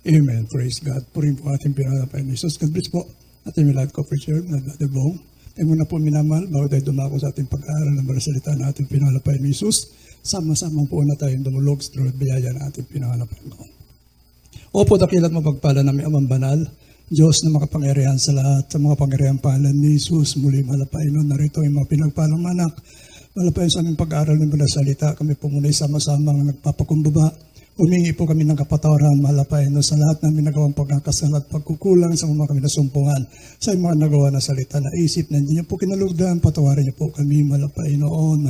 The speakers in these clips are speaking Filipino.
Amen. Praise God. Purin po ating pinalapay ni Jesus. God bless po. Ating milad ko for sure. Nagdadabong. Tayo muna po minamahal. Bago tayo dumako sa ating pag-aaral ng salaita na ating pinalapay ni Jesus, sama-sama po na tayong dumulog sa biyaya na ating pinalapay ko. Opo, dakilat mapagpala na may amang banal, Diyos na makapangyarihan sa lahat, sa mga pangyarihan pahalan ni Jesus, muli malapay nun. Narito yung mga pinagpalang manak. Malapay sa aming pag-aaral ng salita. Kami po muna sama-sama nagpapakumbaba. Humingi po kami ng kapatawaran, malapay no, sa lahat ng nagawang pagkakasala at pagkukulang sa mga kami nasumpungan sa mga nagawa na salita na isip na hindi niyo po kinalugdan, patawarin niyo po kami, malapay noon.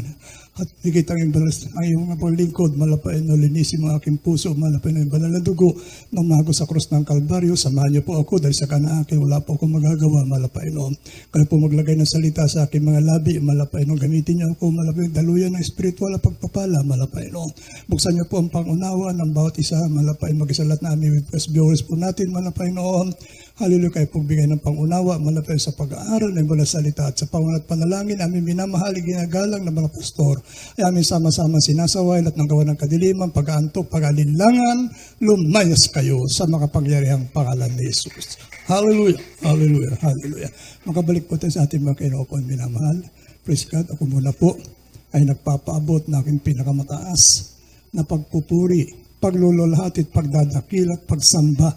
At higit ang imbalas ang iyong mga lingkod, malapay no, linisin mo aking puso, malapay no, yung banal na dugo, nang mago sa krus ng Kalbaryo, samahan niyo po ako dahil sa kanaakin, wala po akong magagawa, malapay no. Kaya po maglagay ng salita sa aking mga labi, malapay no, gamitin niyo ako, malapay daluyan ng espiritual na pagpapala, malapay no. Buksan niyo po ang pangunawa ng bawat isa, malapay mag-isalat namin with press viewers po natin, malapay noon. Hallelujah, kayo pong bigay ng pangunawa, malapay sa pag-aaral ng mga salita at sa pangunawa at panalangin, aming minamahali, ginagalang ng mga pastor. Ay aming sama-sama sinasaway at ng gawa ng kadiliman, pag-aantok, pag-alinlangan, lumayas kayo sa makapangyarihang pangalan ni Jesus. Hallelujah, hallelujah, hallelujah. Makabalik po tayo sa ating mga kinopon, minamahal. Praise God, ako muna po ay nagpapaabot na aking pinakamataas na pagpupuri, paglululhati at pagdadakil at pagsamba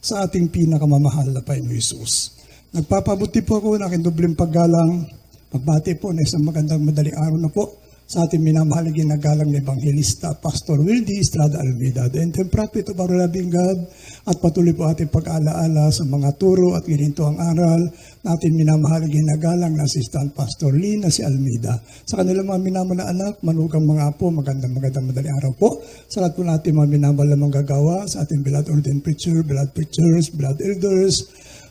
sa ating pinakamamahal na Panginoon Jesus. Nagpapabuti po ako ng aking dobleng paggalang, pagbati po na isang magandang madaling araw na po sa ating minamahal ginagalang na Evangelista, Pastor Wildy Estrada Almeida, the interim prophet of our loving God, at patuloy po ating pag-alaala sa mga turo at gininto ang aral na ating minamahal ginagalang na Assistant Pastor Lee na si Almeida. Sa kanilang mga minamahal na anak, manugang mga apo, magandang madaling araw po. Sa lahat po natin mga minamahal na manggagawa, sa ating beloved ordained preacher, beloved preachers, beloved elders,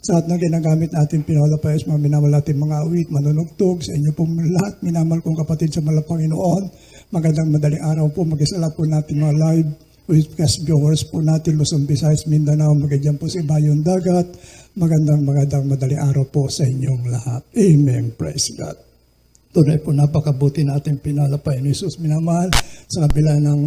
sa lahat ng ginagamit natin, pinalapayas, mga minamahal natin mga awit, manunugtog, sa inyo pong lahat, minamahal kong kapatid sa Panginoon. Magandang madaling araw po, mag-isala po natin mga live with guest viewers po natin, Luzon, Visayas, Mindanao, magandang po sa Ibayong Dagat. Magandang madaling araw po sa inyong lahat. Amen. Praise God. Tunay po napakabuti natin pinalapay ni Jesus, minamahal, sa kabila ng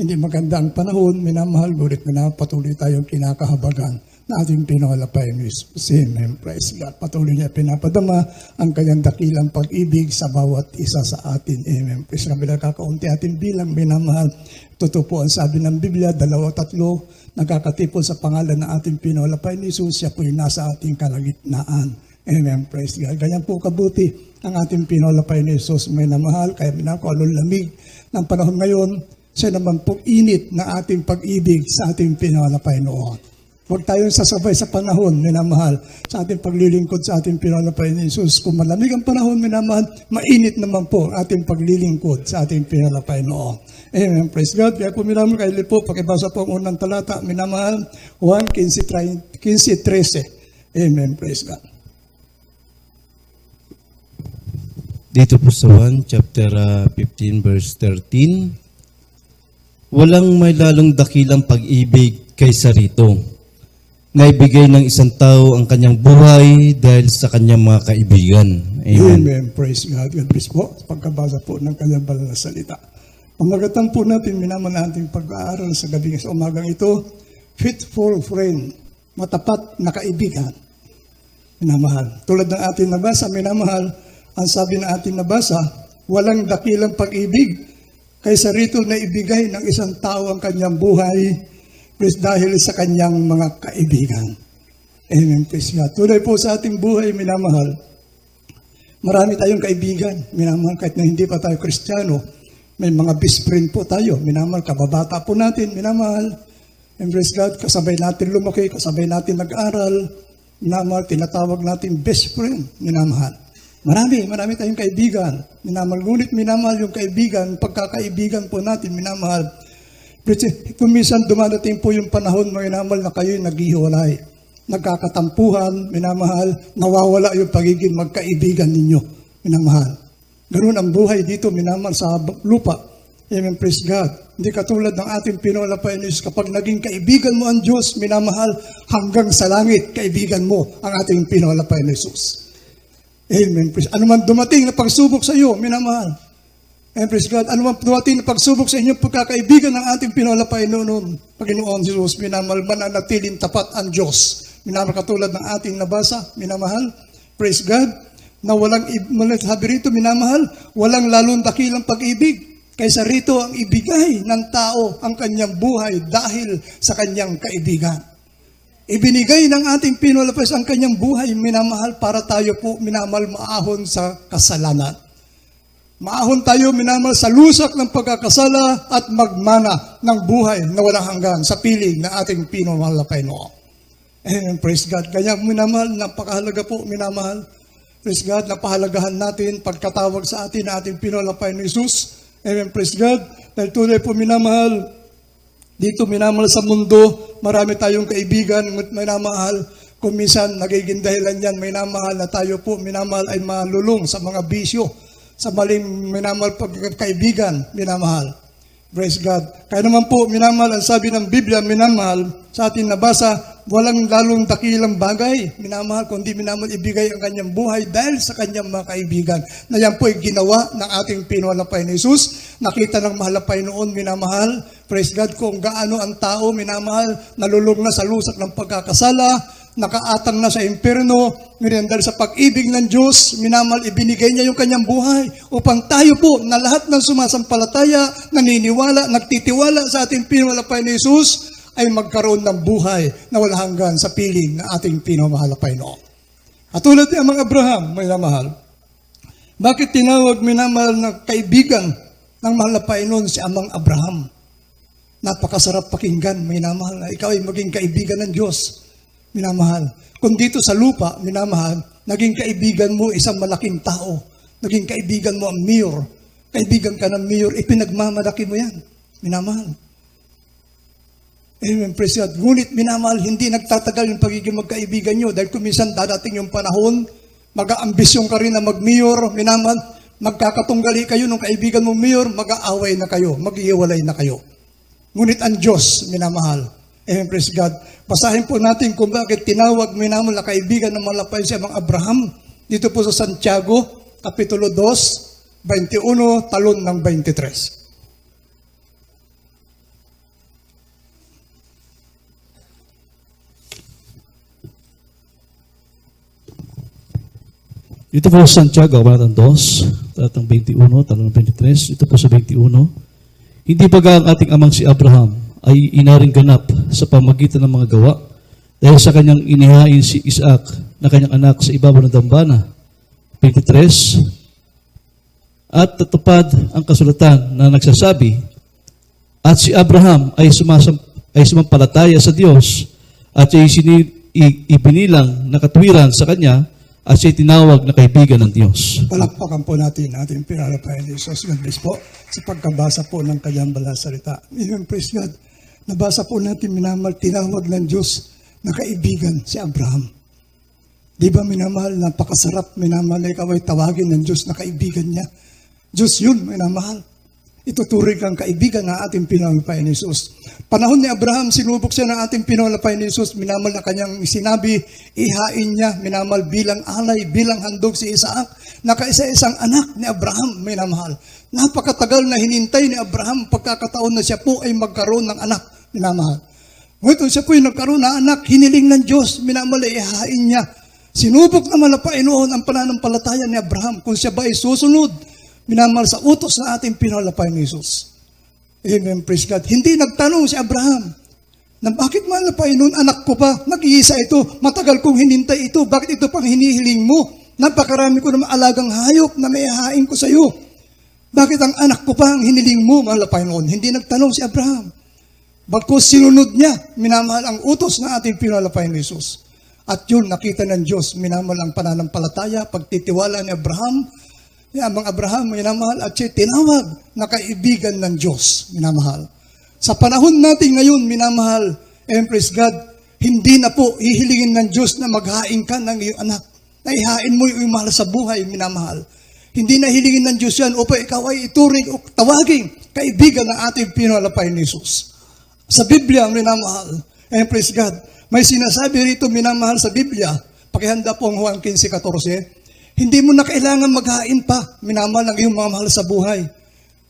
hindi magandang panahon, minamahal, ngunit patuloy tayong kinakahabagan na ating pinalapay ni Jesus. Amen. Praise God. Patuloy niya pinapadama ang kanyang dakilang pag-ibig sa bawat isa sa atin. Amen. Praise God. Bila kakaunti ating bilang minamahal, totoo po ang sabi ng Biblia, 2 o 3 nagkakatipon sa pangalan ng ating pinalapay ni Jesus, siya po yung nasa ating kalagitnaan. Amen. Praise God. Ganyan po kabuti ang ating pinalapay ni Jesus. May namahal, kaya minakalong lamig ng panahon ngayon, siya naman po init na ating pag-ibig sa ating pinalapay noon. Huwag tayong sasabay sa panahon, minamahal, sa ating paglilingkod sa ating pinalapay ni Jesus. Kung malamig ang panahon, minamahal, mainit naman po ating paglilingkod sa ating pinalapay noon. Amen. Praise God. Kaya po minamahal, kaili po, pakibasa po ang unang talata, minamahal, 1:15-13. Amen. Praise God. Dito po sa 1, chapter 15, verse 13. Walang may lalong dakilang pag-ibig kaysa rito, na ibigay ng isang tao ang kanyang buhay dahil sa kanyang mga kaibigan. Amen. Amen. Praise God. God bless po. Pagkabasa po ng kanyang banal na salita. Pamagatan po natin, minaman nating pag-aaral sa gabi sa umagang ito, faithful friend, matapat na kaibigan. Minamahal. Tulad ng ating nabasa, minamahal, ang sabi na ating nabasa, walang dakilang pag-ibig kaysa rito na ibigay ng isang tao ang kanyang buhay dahil sa kanyang mga kaibigan. Amen. Praise God. Tunay po sa ating buhay, minamahal, marami tayong kaibigan. Minamahal, kahit na hindi pa tayo Kristiyano, may mga best friend po tayo. Minamahal, kababata po natin. Minamahal, and praise God, kasabay natin lumaki, kasabay natin nag-aral. Minamahal, tinatawag natin best friend. Minamahal. Marami tayong kaibigan. Minamahal, ngunit minamahal yung kaibigan, pagkakaibigan po natin, minamahal. Kung minsan dumadating po yung panahon, minamahal, na kayo'y naghihiwalay, nagkakatampuhan, minamahal, nawawala yung pagiging magkaibigan ninyo, minamahal. Ganun ang buhay dito, minamahal, sa lupa. Amen, praise God. Hindi katulad ng ating pinalapay ni Jesus, kapag naging kaibigan mo ang Diyos, minamahal, hanggang sa langit, kaibigan mo ang ating pinalapay ni Jesus. Amen, praise. Ano man dumating na pagsubok sa iyo, minamahal, And praise God, ano man dumating na pagsubok sa inyong pagkakaibigan ng ating pinalapay noon, Panginoon Jesus, minamahal, mananatiling tapat ang Diyos. Minamahal katulad ng ating nabasa, minamahal, praise God, na sabi rito, minamahal, walang lalong dakilang pag-ibig. Kaysa rito ang ibigay ng tao ang kanyang buhay dahil sa kanyang kaibigan. Ibinigay ng ating pinalapay ang kanyang buhay, minamahal, para tayo po, minamahal, maahon sa kasalanan. Maahon tayo, minamahal, sa lusak ng pagkakasala at magmana ng buhay na walang hanggan sa piling na ating pinamahal na Panginoon. And praise God. Kaya minamahal, napakahalaga po, minamahal. Praise God, napahalagahan natin pagkatawag sa atin na ating pinamahal na Panginoon Jesus. Amen, praise God. Dahil tunay po, minamahal, dito minamahal sa mundo, marami tayong kaibigan, minamahal, kung minsan nagiging dahilan yan, minamahal na tayo po, minamahal, ay malulong sa mga bisyo, sa maling minamahal pagkakaibigan, minamahal. Praise God. Kaya naman po, minamahal, ang sabi ng Biblia, minamahal, sa ating nabasa, walang lalong dakilang bagay, minamahal, kundi minamahal ibigay ang kanyang buhay dahil sa kanyang mga kaibigan. Na yan po ay ginawa ng ating pinawal na Panginoon Jesus. Nakita ng mahal na Panginoon, minamahal, praise God, kung gaano ang tao, minamahal, nalulong na sa lusak ng pagkakasala, nakaatang na sa impyerno, dahil sa pag-ibig ng Diyos, minamahal, ibinigay niya yung kanyang buhay upang tayo po, na lahat ng sumasampalataya, naniniwala, nagtitiwala sa ating pinawal na Panginoon Jesus, ay magkaroon ng buhay na wala hanggan sa piling na ating pinamahal na Panginoon. At tulad ni Amang Abraham, minamahal, bakit tinawag minamahal na kaibigan ng mahal na Panginoon si Amang Abraham? Napakasarap pakinggan, minamahal, na ikaw ay maging kaibigan ng Diyos. Minamahal. Kung dito sa lupa, minamahal, naging kaibigan mo isang malaking tao. Naging kaibigan mo ang mayor. Kaibigan ka ng mayor, ipinagmamalaki mo yan. Minamahal. Amen, praise God. Ngunit minamahal, hindi nagtatagal yung pagiging magkaibigan nyo dahil kung minsan dadating yung panahon, mag-aambisyon ka rin na mag-mayor, minamahal, magkakatunggali kayo ng kaibigan mong mayor, mag-aaway na kayo, mag-iiwalay na kayo. Ngunit ang Diyos, minamahal. Amen, praise God. Basahin po natin kung bakit tinawag minamahal na kaibigan ng malapay si Amang Abraham. Dito po sa Santiago, Kapitulo 2, 21, talon ng 23. Dito po sa Santiago, Kabanatang 2, talatang 21, talong 23, ito po sa 21. Hindi ba ang ating amang si Abraham ay inaring ganap sa pamagitan ng mga gawa dahil sa kanyang inihain si Isaac na kanyang anak sa ibabaw ng dambana? 23. At tatupad ang kasulatan na nagsasabi, at si Abraham ay sumampalataya sa Diyos at siya ibinilang na katwiran sa kanya at siya tinawag na kaibigan ng Diyos. Palakpakan po natin ating pinalapay ni Jesus. God bless po sa pagkabasa po ng kanyang banal salita. Amen, praise God. Nabasa po natin minamahal, tinawag ng Diyos na kaibigan si Abraham. Di ba minamahal, napakasarap minamahal na ikaw ay tawagin ng Diyos na kaibigan niya. Diyos yun, minamahal. Ituturing kang kaibigan ng ating pinalapay ni Jesus. Panahon ni Abraham, sinubok siya ng ating pinalapay ni Jesus, minamahal na kanyang sinabi, ihain niya, minamahal bilang alay, bilang handog si Isaac, na kaisa-isang anak ni Abraham, minamahal. Napakatagal na hinintay ni Abraham pagkakataon na siya po ay magkaroon ng anak, minamahal. Ngayon siya po ay nagkaroon ng anak, hiniling ng Diyos, minamahal, ihain niya. Sinubok naman na Panginoon ang pananampalataya ni Abraham kung siya ba ay susunod, minamahal sa utos na ating pinalapay ni Jesus. Amen, praise God. Hindi nagtanong si Abraham na bakit mahal na Panginoon, anak ko pa, nag-iisa ito, matagal kong hinintay ito, bakit ito pang hinihiling mo? Napakarami ko na alagang hayop na may hain ko sa iyo. Bakit ang anak ko pa ang hiniling mo, mahal na Panginoon? Hindi nagtanong si Abraham. Bagkus sinunod niya, minamahal ang utos na ating pinalapay ni Jesus. At yun, nakita ng Diyos, minamahal ang pananampalataya, pagtitiwala ni Abraham, Amang Abraham, minamahal, at siya tinawag na kaibigan ng Diyos, minamahal. Sa panahon natin ngayon, minamahal, and praise God, hindi na po hihilingin ng Diyos na maghain ka ng iyong anak. Na ihain mo yung mahal sa buhay, minamahal. Hindi na hilingin ng Diyos yan upang ikaw ay ituring o tawaging kaibigan ng ating pinalapay ni Jesus. Sa Biblia, minamahal, and praise God, may sinasabi rito, minamahal sa Biblia, pakihanda po ang Juan 15:14, hindi mo na kailangan maghain pa, minamahal ang iyong mga mahal sa buhay.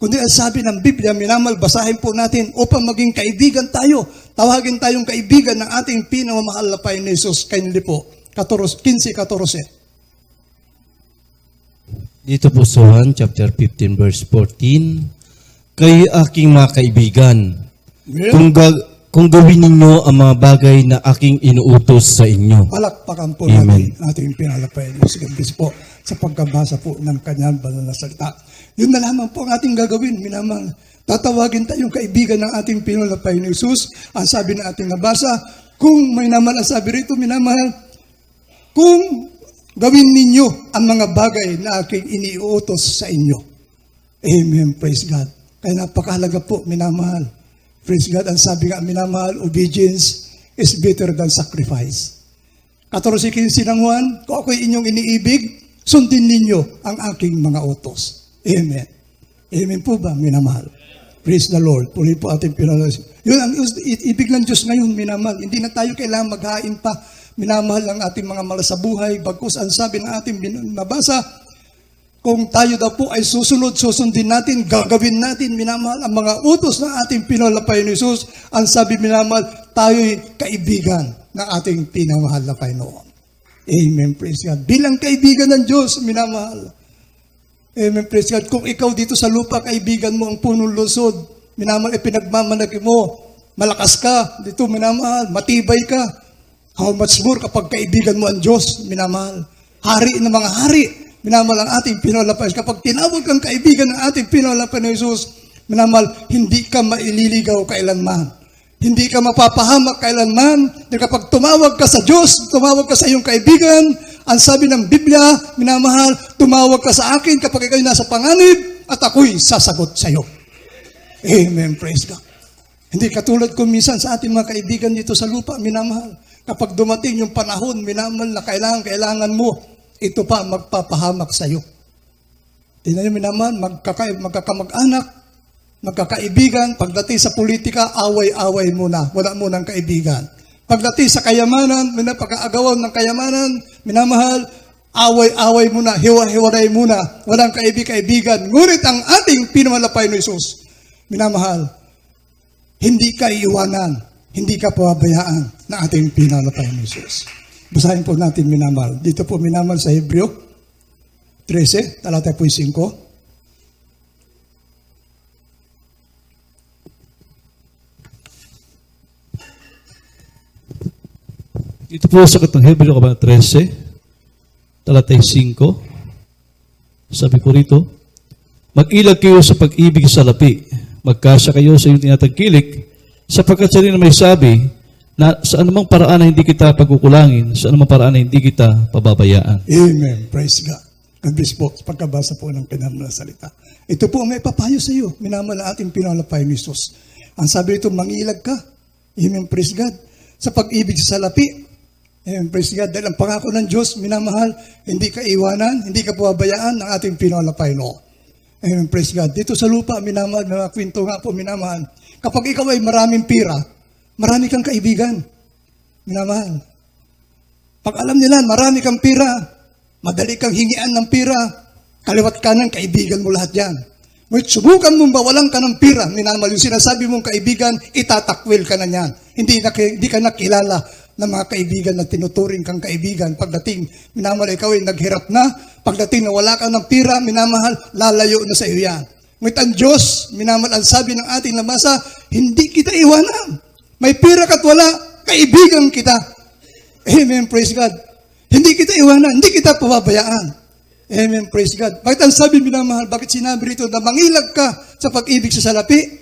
Kundi ang sabi ng Biblia, minamahal, basahin po natin upang maging kaibigan tayo. Tawagin tayong kaibigan ng ating pinamamahal na Panginoon Jesus. Kainili po, 15:14. Dito po sa Juan chapter 15 verse 14, kayo aking mga kaibigan, kung gawin ninyo ang mga bagay na aking inuutos sa inyo. Palakpakan po Amen. natin ating pinalapay ng Diyos po sa pagkabasa po ng kanyang banal na salita. Yun na lamang po ang ating gagawin, minamang. Tatawagin tayong kaibigan ng ating pinalapay ng Jesus. Ang sabi na ating nabasa, kung may naman ang sabi rito, minamahal, kung gawin ninyo ang mga bagay na aking iniuutos sa inyo. Amen. Praise God. Kaya napakahalaga po, minamahal. Praise God. Ang sabi nga, minamahal, obedience is better than sacrifice. 14:15 ng Juan, kung ako'y inyong iniibig, sundin ninyo ang aking mga utos. Amen. Amen po ba, minamahal? Praise the Lord. Puli po ating pinalalas. Yun ang ibig ng Diyos ngayon, minamahal. Hindi na tayo kailangan maghain pa. Minamahal ang ating mga malasabuhay. Bagkus ang sabi ng ating nabasa, kung tayo daw po ay susundin natin, gagawin natin, minamahal, ang mga utos ng ating pinalapay ni Jesus. Ang sabi, minamahal, tayo'y kaibigan ng ating pinamahal na Panginoon. Amen, praise God. Bilang kaibigan ng Diyos, minamahal. Amen, praise God. Kung ikaw dito sa lupa, kaibigan mo ang punong lusod, minamahal, pinagmamalaki mo, malakas ka, dito, minamahal, matibay ka. How much more kapag kaibigan mo ang Diyos, minamahal. Hari ng mga hari, minamahal ang ating pinalapay. Kapag tinawag kang kaibigan ng ating pinalapay ng Jesus, minamahal, hindi ka maililigaw kailanman. Hindi ka mapapahamak kailanman. Dahil kapag tumawag ka sa Diyos, tumawag ka sa iyong kaibigan, ang sabi ng Biblia, minamahal, tumawag ka sa akin kapag ikaw nasa panganib at ako'y sasagot sa iyo. Amen, praise God. Hindi katulad kung minsan sa ating mga kaibigan dito sa lupa, minamahal. Kapag dumating yung panahon, minamahal na kailangan mo, ito pa magpapahamak sa iyo. Tingnan niyo, minamahal, magkakamag-anak, magkakaibigan, pagdating sa politika, away-away muna, wala munang kaibigan. Pagdating sa kayamanan, pag-aagawan ng kayamanan, minamahal, away-away muna, hiwa-hiwaray muna, walang kaibigan. Ngunit ang ating pinamalapay ni Jesus, minamahal, hindi ka iiwanan, hindi ka pababayaan ng ating pinalapay ni Jesus. Basahin po natin, minamahal. Dito po, minamahal, sa Hebreo 13, talata po 5. Ito po sa katang Hebreo 13, talatay 5. Sabi po rito, mag-ilag kayo sa pag-ibig sa lapi, magkasya kayo sa iyong tinatagkilik, sapagkat siya rin na may sabi na sa anumang paraan na hindi kita pagkukulangin, sa anumang paraan na hindi kita pababayaan. Amen. Praise God. God bless po. Pagkabasa po ng kanyang mga salita. Ito po ang may papayo sa iyo. Minamahal ang ating pinalapay ni Jesus. Ang sabi ito, mangilag ka. Amen. Praise God. Sa pag-ibig sa salapi. Amen. Praise God. Dahil ang pangako ng Diyos, minamahal, hindi ka iwanan, hindi ka pababayaan ng ating pinalapay no. Amen. Praise God. Dito sa lupa, minamahal, mga kwento nga po, minamahal. Kapag ikaw ay maraming pira, marami kang kaibigan. Minamahal. Pag alam nila, marami kang pira, madali kang hingian ng pira, kaliwat kanan, kaibigan mo lahat yan. Ngunit subukan mong bawalan ka ng pira, minamahal, yung sinasabi mong kaibigan, itatakwil ka na yan. Hindi ka nakilala ng mga kaibigan na tinuturing kang kaibigan. Pagdating, minamahal, ikaw ay naghirap na, pagdating na wala ka ng pira, minamahal, lalayo na sa iyo yan. Ngunit ang Diyos, minamahal, ang sabi ng ating nabasa, hindi kita iwanan. May pira ka't wala, kaibigan kita. Amen, praise God. Hindi kita iwanan, hindi kita pababayaan. Amen, praise God. Bakit ang sabi, minamahal, bakit sinabi rito na mangilag ka sa pag-ibig sa salapi?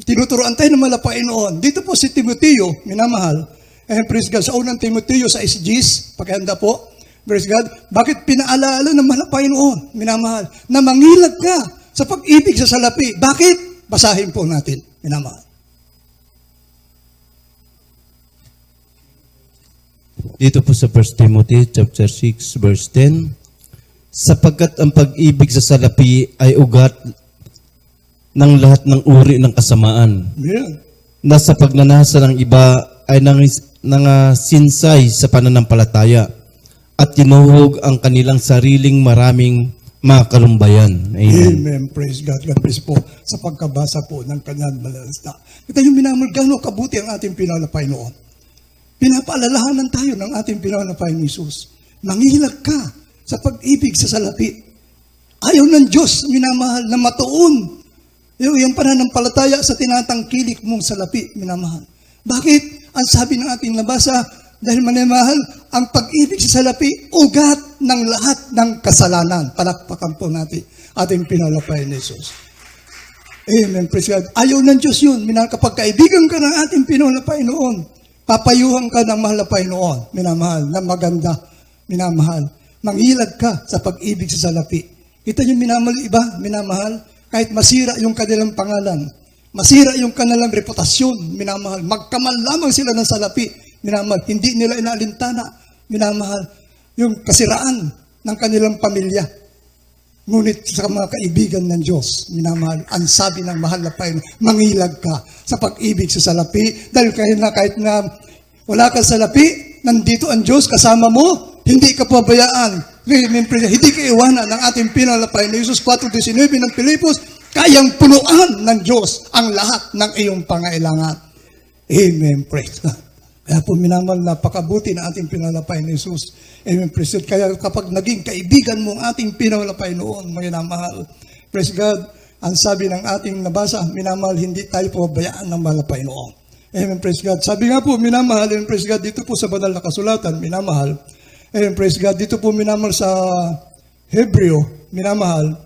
Tinuturoan tayo ng malapain noon. Dito po si Timoteo, minamahal. Amen, praise God. Sa unang Timoteo sa SGs, pakihanda po, praise God. Bakit pinaalala ng malapain noon, minamahal, na mangilag ka sa pag-ibig sa salapi? Bakit? Basahin po natin, minamahal. Dito po sa 1 Timothy chapter 6 verse 10, sapagkat ang pag-ibig sa salapi ay ugat ng lahat ng uri ng kasamaan. Yeah. Na sa pagnanasa ng iba ay nangansinsay sa pananampalataya at tinuhog ang kanilang sariling maraming makakalumbayan. Amen. Amen. Praise God. God bless po sa pagkabasa po ng kanyang malalasta. Kita yung minamahal, gano'ng kabuti ang ating pinalapay noon. Pinapaalalahanan tayo ng ating pinalapay ni Jesus. Nangihilag ka sa pag-ibig sa salapi. Ayaw ng Diyos, minamahal, na matuon yung pananampalataya sa tinatangkilik mong salapi, minamahal. Bakit? Ang sabi ng ating nabasa, dahil minamahal, ang pag-ibig sa salapi, ugat ng lahat ng kasalanan. Palakpakan po natin ating pinalapay ni Jesus. Amen. Praise God. Ayaw ng Diyos yun. Minahal, kapag kaibigan ka ng ating pinalapay noon, papayuhan ka ng mahalapay noon, minamahal, na maganda, minamahal. Mangilag ka sa pag-ibig sa salapi. Kita yung minamahal iba, minamahal, kahit masira yung kanilang pangalan, masira yung kanilang reputasyon, minamahal, magkamal lamang sila ng salapi, minamahal, hindi nila inaalintana, minamahal, yung kasiraan ng kanilang pamilya. Ngunit sa mga kaibigan ng Diyos, minamahal, ang sabi ng mahal na Panginoon, mangilag ka sa pag-ibig sa salapi, dahil kahit na wala ka sa salapi, nandito ang Diyos kasama mo, hindi ka pabayaan. Hindi ka iwanan ng ating pinalapay na Jesus 4:19 ng Pilipos, kayang punuan ng Diyos ang lahat ng iyong pangailangan. Amen. Praise God. Kaya po minamahal, napakabuti na ating pinalapay ni Jesus. Amen. Praise God. Kaya kapag naging kaibigan mo ang ating pinalapay noon, minamahal, praise God, ang sabi ng ating nabasa, minamahal, hindi tayo pabayaan ng malapay noon. Amen. Praise God. Sabi nga po, minamahal, amen, praise God, dito po sa banal na kasulatan, minamahal, amen, praise God, dito po minamahal sa Hebreo, minamahal,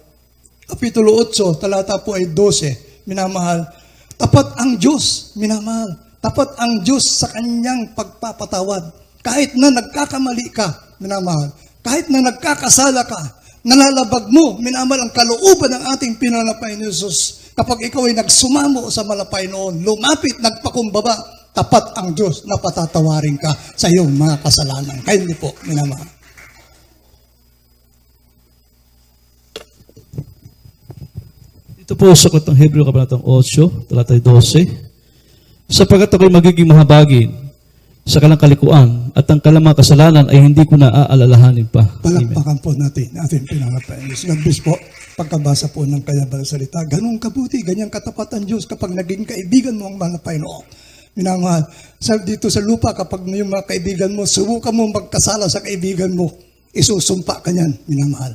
Kapitulo 8, talata po ay 12, minamahal, tapat ang Diyos, minamahal, tapat ang Diyos sa kanyang pagpapatawad. Kahit na nagkakamali ka, minamahal, kahit na nagkakasala ka, nalalabag mo, minamahal, ang kalooban ng ating pinalapay ni Jesus. Kapag ikaw ay nagsumamo sa malapay noon, lumapit, nagpakumbaba, tapat ang Diyos na patatawarin ka sa iyong mga kasalanan. Kaya hindi po, minamahal. Ito po sa Aklat ng Hebreo, Kabanatang 8, talatay 12. Sapagkat ako'y magiging mahabagin sa kalang kalikuan at ang kalang mga kasalanan ay hindi ko na aalalahanin pa. Amen. Palakpakan po natin ating pinalapay. God bless po, pagkabasa po ng kanyang banal salita. Ganun kabuti, ganyang katapat ang Diyos kapag naging kaibigan mo ang malapay noon. Minamahal, dito sa lupa, kapag yung mga kaibigan mo, subukan mo magkasala sa kaibigan mo, isusumpa ka niyan, minamahal.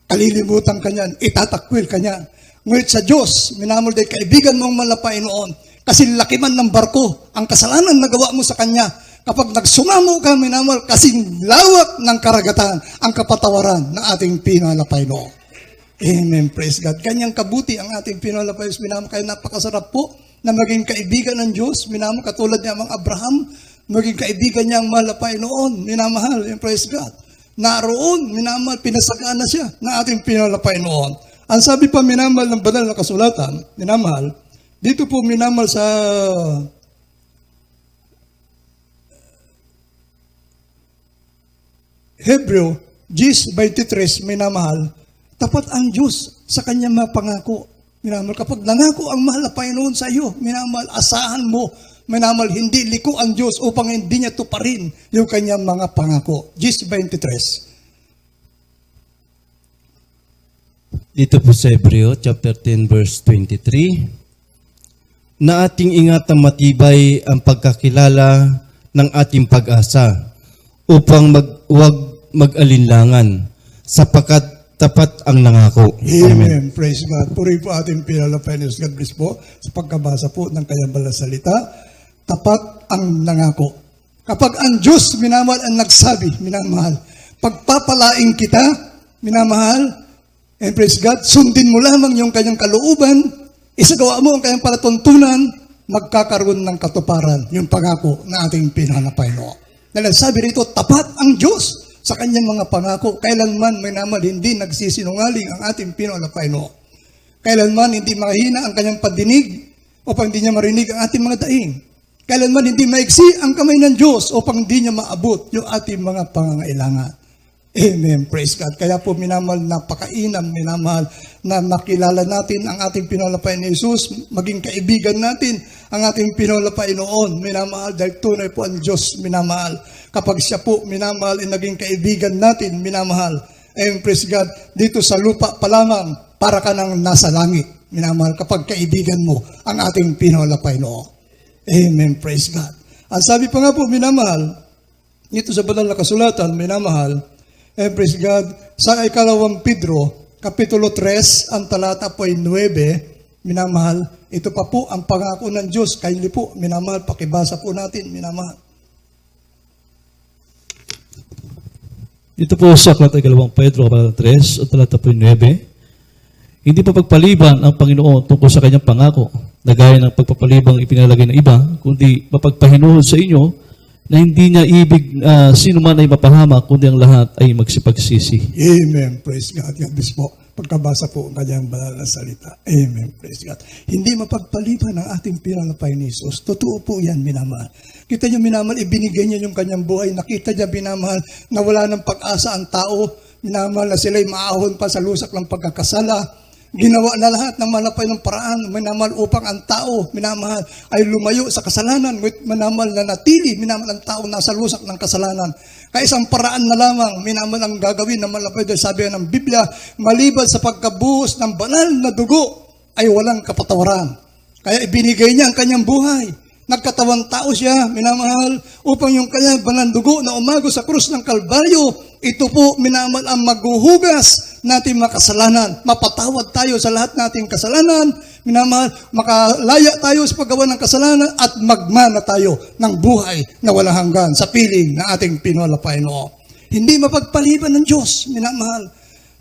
Kalilimutan ka niyan, itatakwil ka niyan. Ngunit sa Diyos, minamahal, dahil kaibigan mo ang malapay noon, kasi laki man ng barko, ang kasalanan na gawa mo sa Kanya, kapag nagsumamo ka, minamahal, kasing lawak ng karagatan, ang kapatawaran ng ating pinalapay noon. Amen, praise God. Ganyang kabuti ang ating pinalapay, minamahal, kaya napakasarap po na maging kaibigan ng Diyos, minamahal, katulad niya mga Abraham, maging kaibigan niya ang malapay noon, minamahal, praise God. Naroon, minamahal, pinasagaan na siya na ating pinalapay noon. Ang sabi pa, minamahal, ng banal na kasulatan, minamahal, dito po minamahal sa Hebreo 10:23, minamahal, tapat ang Diyos sa kanyang mga pangako. Minamahal, kapag nangako ang mahal na Panginoon sa iyo, minamahal, asahan mo, minamahal, hindi liko ang Diyos upang hindi niya tuparin yung kanyang mga pangako. 10:23. Dito po sa Hebreo, chapter 10, verse 23, na ating ingatang matibay ang pagkakilala ng ating pag-asa upang huwag mag-alinlangan sapagkat tapat ang nangako. Amen. Praise God. Puri po ating pinalapay ni God bless po sa pagkabasa po ng kanyang banal na salita. Tapat ang nangako. Kapag ang Diyos, minamahal, ang nagsabi, minamahal, pagpapalaing kita, minamahal, and praise God, sundin mo lamang yung kanyang kalooban, isagawa mo ang kanyang palatuntunan, magkakaroon ng katuparan yung pangako na ating pinalapay noon. Dahil sabi rito, tapat ang Diyos sa kanyang mga pangako. Kailanman, minamahal, hindi nagsisinungaling ang ating pinalapay noon. Kailanman, hindi mahina ang kanyang pagdinig upang hindi niya marinig ang ating mga daing. Kailanman, hindi maiksi ang kamay ng Diyos upang hindi niya maabot yung ating mga pangangailangan. Amen. Praise God. Kaya po minamahal, napakainam, minamahal, na makilala natin ang ating pinalapay ni Jesus, maging kaibigan natin ang ating pinalapay noon, minamahal, dahil tunay po ang Diyos, minamahal. Kapag siya po, minamahal, ay naging kaibigan natin, minamahal, And praise God, dito sa lupa pa lamang, para ka nang nasa langit, minamahal, kapag kaibigan mo ang ating pinalapay noo. Amen, praise God. Ang sabi pa nga po, minamahal, dito sa banal na kasulatan, minamahal, praise God, sa ikalawang Pedro, Kapitulo 3, ang talata po ay 9, minamahal, ito pa po ang pangako ng Diyos. Kindly po, minamahal, pakibasa po natin, minamahal. Ito po sa aklat ay kalawang Pedro, Kapitulo 3, ang talata po ay 9. Hindi pa pagpaliban ang Panginoon tungkol sa kanyang pangako, na gaya ng pagpapalibang ipinalagay ng iba, kundi mapagpahinuhod sa inyo na hindi niya ibig sino man ay mapahama, kundi ang lahat ay magsipagsisi. Amen. Praise God. God bless po. Pagkabasa po ang kanyang banal na salita. Amen. Praise God. Hindi mapagpaliban ang ating pinalapay ni Jesus. Totoo po yan, minamahal. Kita niyo, minamahal, ibinigay niya yung kanyang buhay. Nakita niya, minamahal, na wala ng pag-asa ang tao. Minamahal na sila'y maahon pa sa lusak ng pagkakasala. Ginawa na lahat ng malapay ng paraan, minamahal, upang ang tao, minamahal, ay lumayo sa kasalanan, minamahal na natili, minamahal ang tao nasa lusak ng kasalanan. Kaya isang paraan na lamang, minamahal ang gagawin ng malapay, dahil sabi ng Biblia, maliban sa pagkabuhos ng banal na dugo, ay walang kapatawaran. Kaya ibinigay niya ang kanyang buhay. Nagkatawang tao siya, minamahal, upang yung kanyang banal dugo na umago sa krus ng Kalbaryo, ito po, minamahal, ang maghuhugas natin mga kasalanan. Mapatawad tayo sa lahat nating kasalanan, minamahal, makalaya tayo sa paggawa ng kasalanan, at magmana tayo ng buhay na walang hanggan sa piling na ating pinalapay noo. Hindi mapagpaliban ng Diyos, minamahal,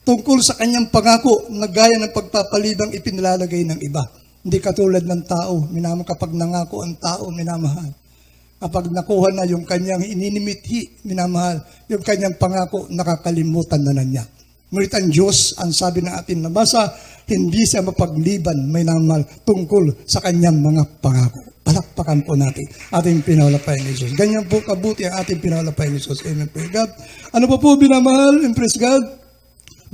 tungkol sa kanyang pangako na gaya ng pagpapalibang ipinilalagay ng iba. Hindi katulad ng tao, minamahal, kapag nangako ang tao, minamahal, kapag nakuha na yung kanyang ininimithi, minamahal, yung kanyang pangako, nakakalimutan na niya. Ngunit ang Diyos, ang sabi ng ating nabasa, hindi siya mapagliban, minamahal, tungkol sa kanyang mga pangako. Palakpakan po natin ating pinalapay ni Jesus. Ganyan po kabuti ang ating pinalapay ni Jesus. Amen, praise God. Ano pa po, minamahal, and praise God,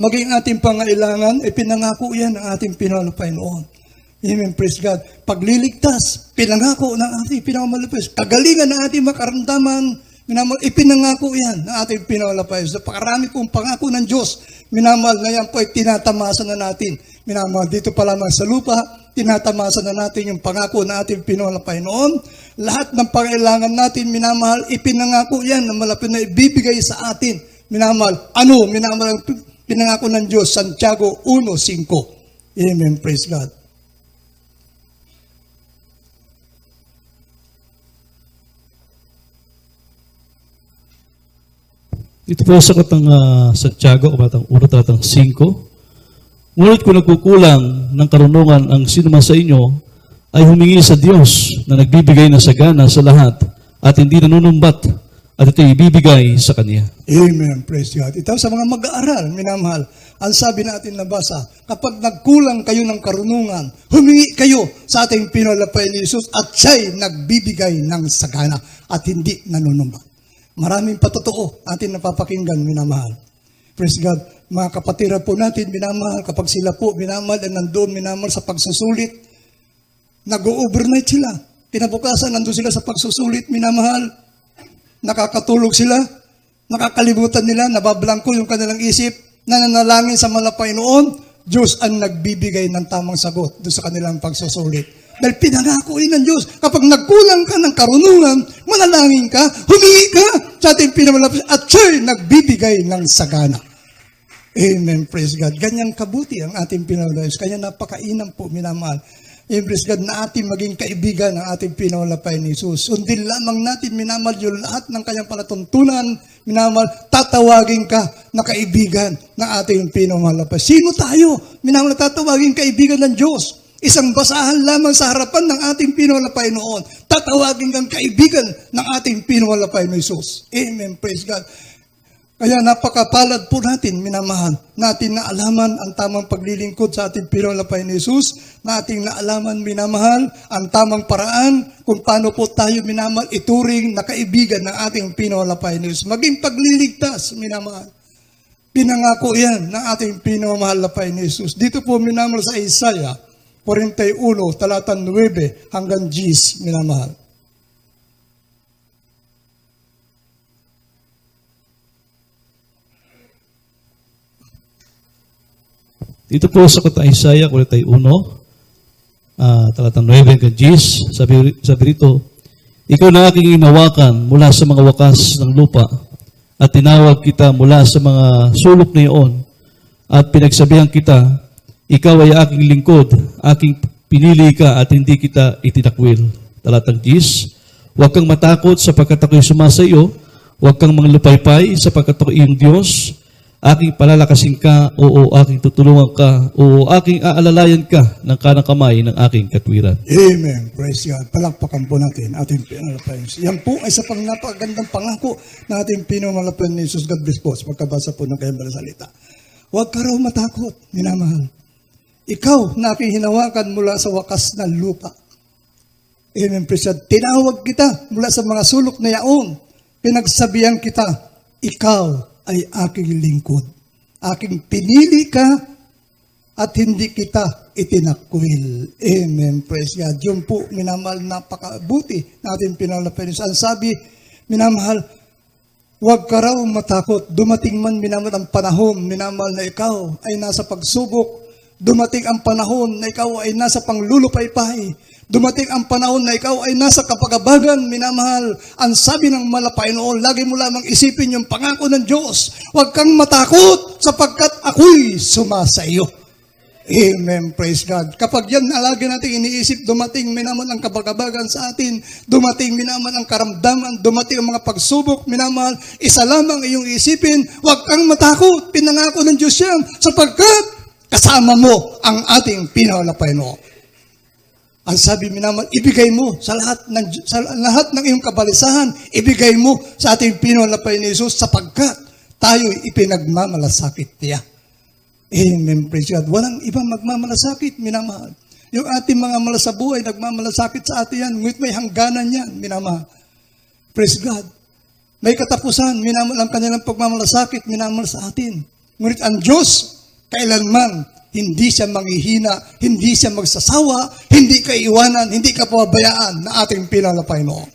maging ating pangailangan, pinangako yan ang ating pinalapay noon. Amen, praise God. Pagliligtas, pinangako ng ating pinakamalapis. Kagalingan ng ating makaramdaman, minamahal, ipinangako yan ng ating pinakamalapis. So, pakarami pong pangako ng Diyos, minamahal, na yan po ay tinatamasa na natin. Minamahal, dito pa lamang sa lupa, tinatamasa na natin yung pangako na ating pinakamalapis noon. Lahat ng pangailangan natin, minamahal, ipinangako yan na malapit na ibibigay sa atin. Minamahal, ano? Minamahal, ang pinangako ng Diyos, Santiago 1:5. Amen, praise God. Ito po sa katang Santiago, kabatang 1:5. Ngunit kung nagkukulang ng karunungan ang sino man sa inyo, ay humingi sa Diyos na nagbibigay ng sagana sa lahat at hindi nanunumbat, at ito ibibigay sa Kanya. Amen. Praise God. Ito sa mga mag-aaral, minamahal, ang sabi natin nabasa, kapag nagkulang kayo ng karunungan, humingi kayo sa ating pinalapay ni Jesus at siya'y nagbibigay ng sagana at hindi nanunumbat. Maraming patotoo atin napapakinggan, minamahal. Praise God. Mga kapatira po natin, minamahal, kapag sila po, minamahal, at nandoon, minamahal, sa pagsusulit, nag-overnight sila. Kinabukasan, nandoon sila sa pagsusulit, minamahal. Nakakatulog sila, nakakalimutan nila, nabablangko yung kanilang isip, nananalangin sa malapay noon, Diyos ang nagbibigay ng tamang sagot doon sa kanilang pagsusulit. Dahil pinangako ng Diyos, kapag nagkulang ka ng karunungan, manalangin ka, humingi ka sa ating pinamalapis, at siya'y nagbibigay ng sagana. Amen, praise God. Ganyang kabuti ang ating pinamalapis. Kaya napakainam po, minamahal. Amen, praise God, na ating maging kaibigan ng ating pinamalapay ni Jesus. Sundin lamang natin, minamahal, yung lahat ng kanyang palatuntunan, minamahal, tatawagin ka na kaibigan ng ating pinamalapay. Sino tayo? Minamahal, tatawagin kaibigan ng Diyos. Isang basahan lamang sa harapan ng ating pinawalapay noon. Tatawagin kang kaibigan ng ating pinawalapay na Jesus. Amen. Praise God. Kaya napakapalad po natin, minamahal, natin naalaman ang tamang paglilingkod sa ating pinawalapay ni Jesus, nating naalaman, minamahal, ang tamang paraan kung paano po tayo, minamahal, ituring na kaibigan ng ating pinawalapay ni Jesus. Maging pagliligtas, minamahal. Pinangako yan ng ating pinawalapay ni Jesus. Dito po, minamahal, sa Isaiah 41, talata 9 hanggang 10, minamahal. Dito po sa kata Isaiah, kulitay 1, talatang 9 hanggang 10, sabi rito, ikaw na aking inawakan mula sa mga wakas ng lupa at tinawag kita mula sa mga sulok na iyon at pinagsabihan kita, ikaw ay aking lingkod, aking pinili ka at hindi kita itinakwil. Talatang 10, huwag kang matakot sapagkat ako'y sumasa iyo, huwag kang manglupaypay sapagkat ako'y iyong Diyos, aking palalakasin ka, oo, aking tutulungan ka, oo, aking aalalayan ka ng kanang kamay ng aking katwiran. Amen. Praise God. Palakpakan po natin ating pinalapayan. Yan po ay sa napakagandang pangako na ating pinamalapayan ni Jesus. God bless po sa pagkabasa po ng kanyang salita. Huwag ka raw matakot, minamahal. Ikaw na aking hinawakan mula sa wakas ng lupa. Amen. Praise God. Tinawag kita mula sa mga sulok na yaon. Pinagsabihan kita, ikaw ay aking lingkod. Aking pinili ka at hindi kita itinakwil. Amen. Praise God. Yun po, minamahal, napakabuti natin pinalapayan. Ang sabi, minamahal, huwag ka raw matakot. Dumating man, minamahal, ang panahon, minamahal, na ikaw ay nasa pagsubok. Dumating ang panahon na ikaw ay nasa panglulupaypay. Dumating ang panahon na ikaw ay nasa kapagabagan, minamahal. Ang sabi ng malapay noon, lagi mo lamang isipin yung pangako ng Diyos. Huwag kang matakot sapagkat ako'y sumasa iyo. Amen. Praise God. Kapag yan na lagi natin iniisip, dumating minamahal ang kapagabagan sa atin, dumating minamahal ang karamdaman, dumating ang mga pagsubok, minamahal, isa lamang iyong isipin, huwag kang matakot. Pinangako ng Diyos yan sapagkat kasama mo ang ating pinalapay noon. Ang sabi, minamahal, ibigay mo sa lahat ng iyong kabalisahan, ibigay mo sa ating pinalapay ni Jesus sapagkat tayo'y ipinagmamalasakit niya. Amen. Praise God. Walang ibang magmamalasakit, minamahal. Yung ating mga malasabuhay, nagmamalasakit sa atin yan, ngunit may hangganan yan, minamahal. Praise God. May katapusan, minamahal ang kanilang pagmamalasakit, minamahal sa atin. Ngunit ang Diyos, kailanman, hindi siya manghihina, hindi siya magsasawa, hindi ka iwanan, hindi ka pababayaan na ating pinalapay noon.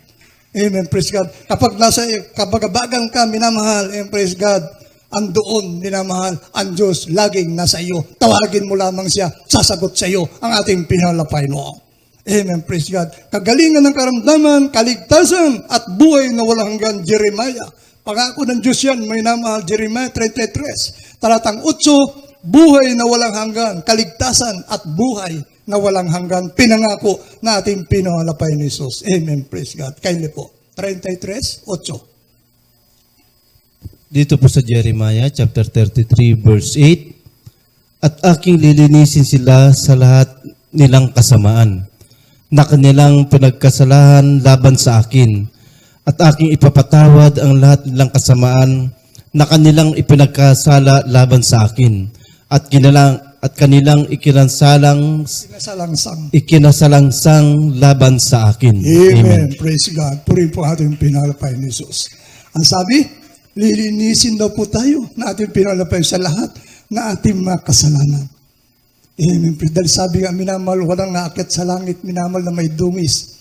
Amen, praise God. Kapag nasa kabagabagan ka, minamahal, amen, praise God, andoon, minamahal, ang Diyos laging nasa iyo. Tawagin mo lamang siya, sasagot sa iyo ang ating pinalapay noon. Amen, praise God. Kagalingan ng karamdaman, kaligtasan, at buhay na walang hanggan, Jeremiah. Pangako ng Diyos yan, minamahal, Jeremiah 33, talatang 8, buhay na walang hanggan, kaligtasan at buhay na walang hanggan, pinangako na ating pinalapay ni Jesus. Amen. Praise God. Kindly po. 33:8. Dito po sa Jeremiah chapter 33 verse 8, at aking lilinisin sila sa lahat nilang kasamaan na kanilang pinagkasalahan laban sa akin, at aking ipapatawad ang lahat nilang kasamaan na kanilang ipinagkasala laban sa akin, at kanilang ikinasalangsang laban sa akin. Amen. Praise God. Purihin po ating pinalapay ni Jesus. Ang sabi, lilinisin daw po tayo na ating pinalapay sa lahat na ating mga kasalanan. Amen. Dahil sabi nga, minamahal, walang naakit sa langit, minamahal na may dungis.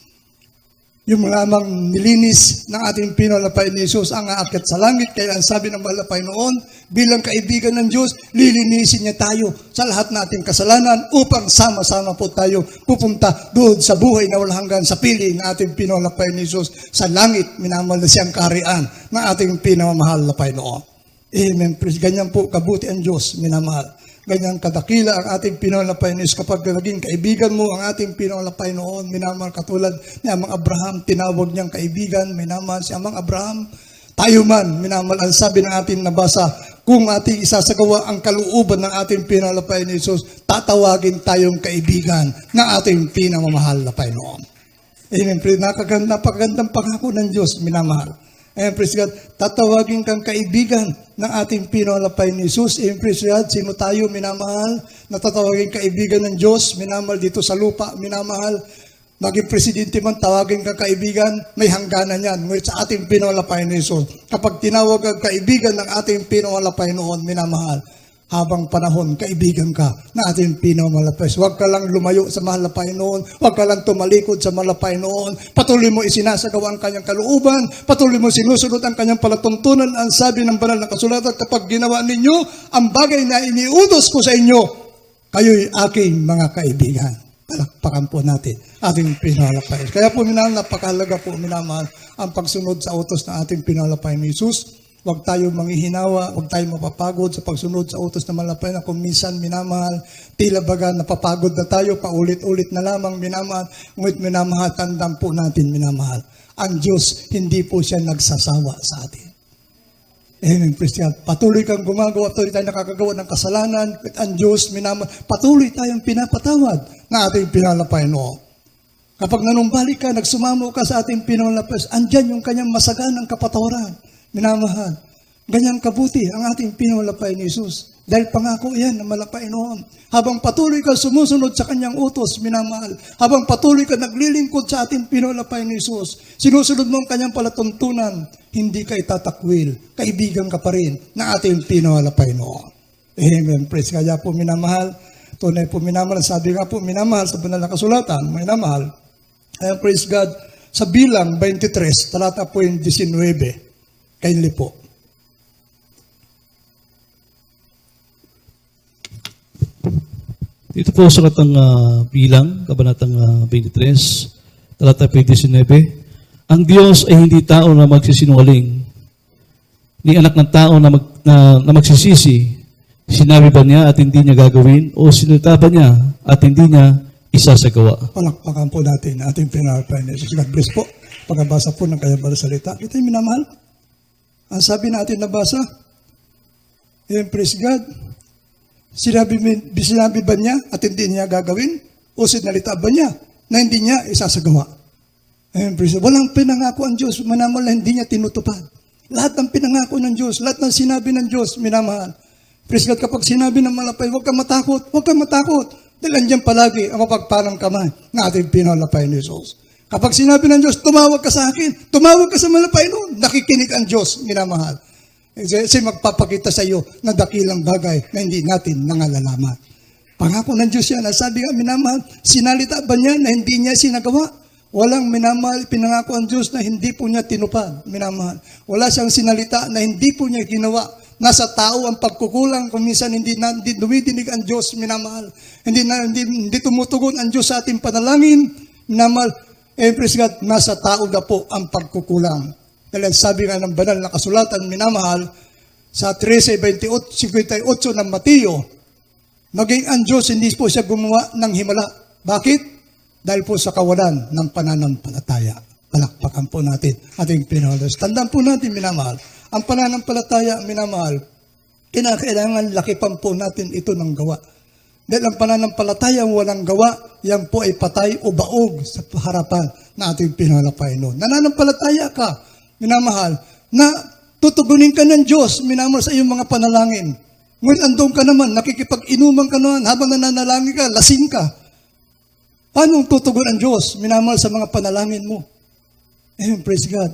Yung lamang nilinis ng ating pinalapay ni Jesus ang aakit sa langit. Kaya ang sabi ng malapay noon, bilang kaibigan ng Diyos, lilinisin niya tayo sa lahat ng ating kasalanan upang sama-sama po tayo pupunta doon sa buhay na walang hanggan, sa piling ng ating pinalapay ni Jesus sa langit, minamahal na siyang kaharian ng ating pinamahal na Panginoon. Amen. Ganyan po kabuti ang Diyos, minamahal. Ganyan kadakila ang ating pinalapay ni Jesus. Kapag naging kaibigan mo ang ating pinalapay noon, minamahal, katulad ni Amang Abraham, tinawag niyang kaibigan, minamahal si Amang Abraham. Tayo man, minamahal, ang sabi ng ating nabasa, kung ating isasagawa ang kalooban ng ating pinalapay ni Jesus, tatawagin tayong kaibigan ng ating pinamamahal na Panginoon. Amen. Napakagandang pangako ng Diyos, minamahal. Amen, praise God. Tatawagin kang kaibigan ng ating pinalapay ni Jesus. Amen, praise God. Sino tayo, minamahal? Natatawagin kaibigan ng Diyos, minamahal, dito sa lupa, minamahal. Maging presidente man, tawagin kang kaibigan, may hangganan yan. Ngunit sa ating pinalapay ni Jesus, kapag tinawag kang kaibigan ng ating pinalapay noon, minamahal, habang panahon, kaibigan ka na ating pinamamahal. Huwag ka lang lumayo sa mahal na Panginoon. Huwag ka lang tumalikod sa mahal na Panginoon. Patuloy mo isinasagawa ang kanyang kalooban. Patuloy mo sinusunod ang kanyang palatuntunan. Ang sabi ng banal na kasulatan, kapag ginawa ninyo ang bagay na iniutos ko sa inyo, Kayo'y aking mga kaibigan. Palakpakan po natin ating pinalapay. Kaya po minamahal, napakahalaga po minamahal ang pagsunod sa utos ng ating pinalapay ni Jesus. Huwag tayo manghihinawa, huwag tayo mapapagod sa pagsunod sa utos na malapay na kung minsan minamahal, tila baga napapagod na tayo, paulit-ulit na lamang minamahal, ngunit minamahal, tandaan po natin minamahal. Ang Diyos, hindi po siya nagsasawa sa atin. Amen, Christian. Patuloy kang gumagawa, patuloy tayo nakakagawa ng kasalanan, at ang Diyos, minamahal, patuloy tayong pinapatawad na ating pinalapay noon. Kapag nanumbalik ka, nagsumamo ka sa ating pinalapay, andyan yung kanyang masaganang kapatawaran. Minamahal, ganyang kabuti ang ating pinalapay ni Jesus. Dahil pangako yan na malapay noon. Habang patuloy ka sumusunod sa kanyang utos, minamahal. Habang patuloy ka naglilingkod sa ating pinalapay ni Jesus, sinusunod mo ang kanyang palatuntunan, hindi ka itatakwil. Kaibigan ka pa rin na ating pinalapay noon. Amen. Praise. Kaya po minamahal, tunay po minamahal. Sabi nga po minamahal sa banal na kasulatan, minamahal. Kaya praise God, sa bilang 23, talata po yung 19, kindly po. Dito po sa katang bilang, kabanatang 23, talata 19, ang Diyos ay hindi tao na magsisinungaling, ni anak ng tao na magsisisi. Sinabi ba niya at hindi niya gagawin, o sinulita ba niya at hindi niya isasagawa? Palakpakan po natin ating pinalapay ni Jesus. God bless po. Pagkabasa po ng kanyang banal na salita. Kita yung minamahal. Ang sabi natin nabasa, praise God, sinabi ba niya at hindi niya gagawin? O sinalita ba niya na hindi niya isasagawa? Praise God. Walang pinangako ang Diyos, minamahal, na hindi niya tinutupad. Lahat ng pinangako ng Diyos, lahat ng sinabi ng Diyos, minamahal. Praise God, kapag sinabi ng malapay, huwag kang matakot, huwag kang matakot. Dahil andyan palagi ang mapagparang kamay na ating pinalapay ni Jesus. Kapag sinabi ng Diyos, tumawag ka sa akin, tumawag ka sa malapay noon, nakikinig ang Diyos, minamahal. Kasi magpapakita sa iyo ng dakilang bagay na hindi natin nangalalaman. Pangako ng Diyos yan. Sabi nga, minamahal, sinalita ba niya na hindi niya sinagawa? Walang minamahal, pinangako ang Diyos na hindi po niya tinupad, minamahal. Wala siyang sinalita na hindi po niya ginawa. Nasa tao ang pagkukulang, kung minsan hindi dumidinig ang Diyos, minamahal. Hindi tumutugon ang Diyos sa ating panalangin, minamahal. Praise God, nasa tao na po ang pagkukulang. Dahil sabi nga ng banal na kasulatan, minamahal, sa 13:58 ng Mateo, maging ang Diyos, hindi po siya gumawa ng himala. Bakit? Dahil po sa kawalan ng pananampalataya. Palakpakan po natin ating pinahalas. Tandaan po natin, minamahal, ang pananampalataya, minamahal, kinakailangan lakipan po natin ito ng gawa. Dahil ang pananampalataya walang gawa, yan po ay patay o baog sa harapan na ating pinalapay noon. Nananampalataya ka, minamahal, na tutugunin ka ng Diyos, minamahal, sa iyong mga panalangin. Ngunit andun ka naman, nakikipag-inuman ka naman, habang nananalangin ka, lasing ka. Paano tutugon ang Diyos, minamahal, sa mga panalangin mo? Praise God.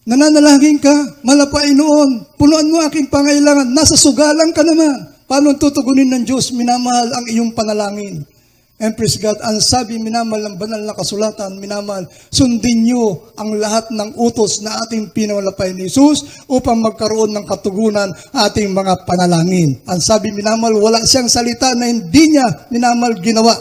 Nananalangin ka, malapay noon, punuan mo aking pangailangan, nasa sugalan ka naman. Paano tutugunin ng Diyos, minamahal, ang iyong panalangin? And praise God, ang sabi, minamahal, ng banal na kasulatan, minamahal, sundin niyo ang lahat ng utos na ating pinalapay ni Jesus upang magkaroon ng katugunan ating mga panalangin. Ang sabi, minamahal, wala siyang salita na hindi niya, minamahal, ginawa.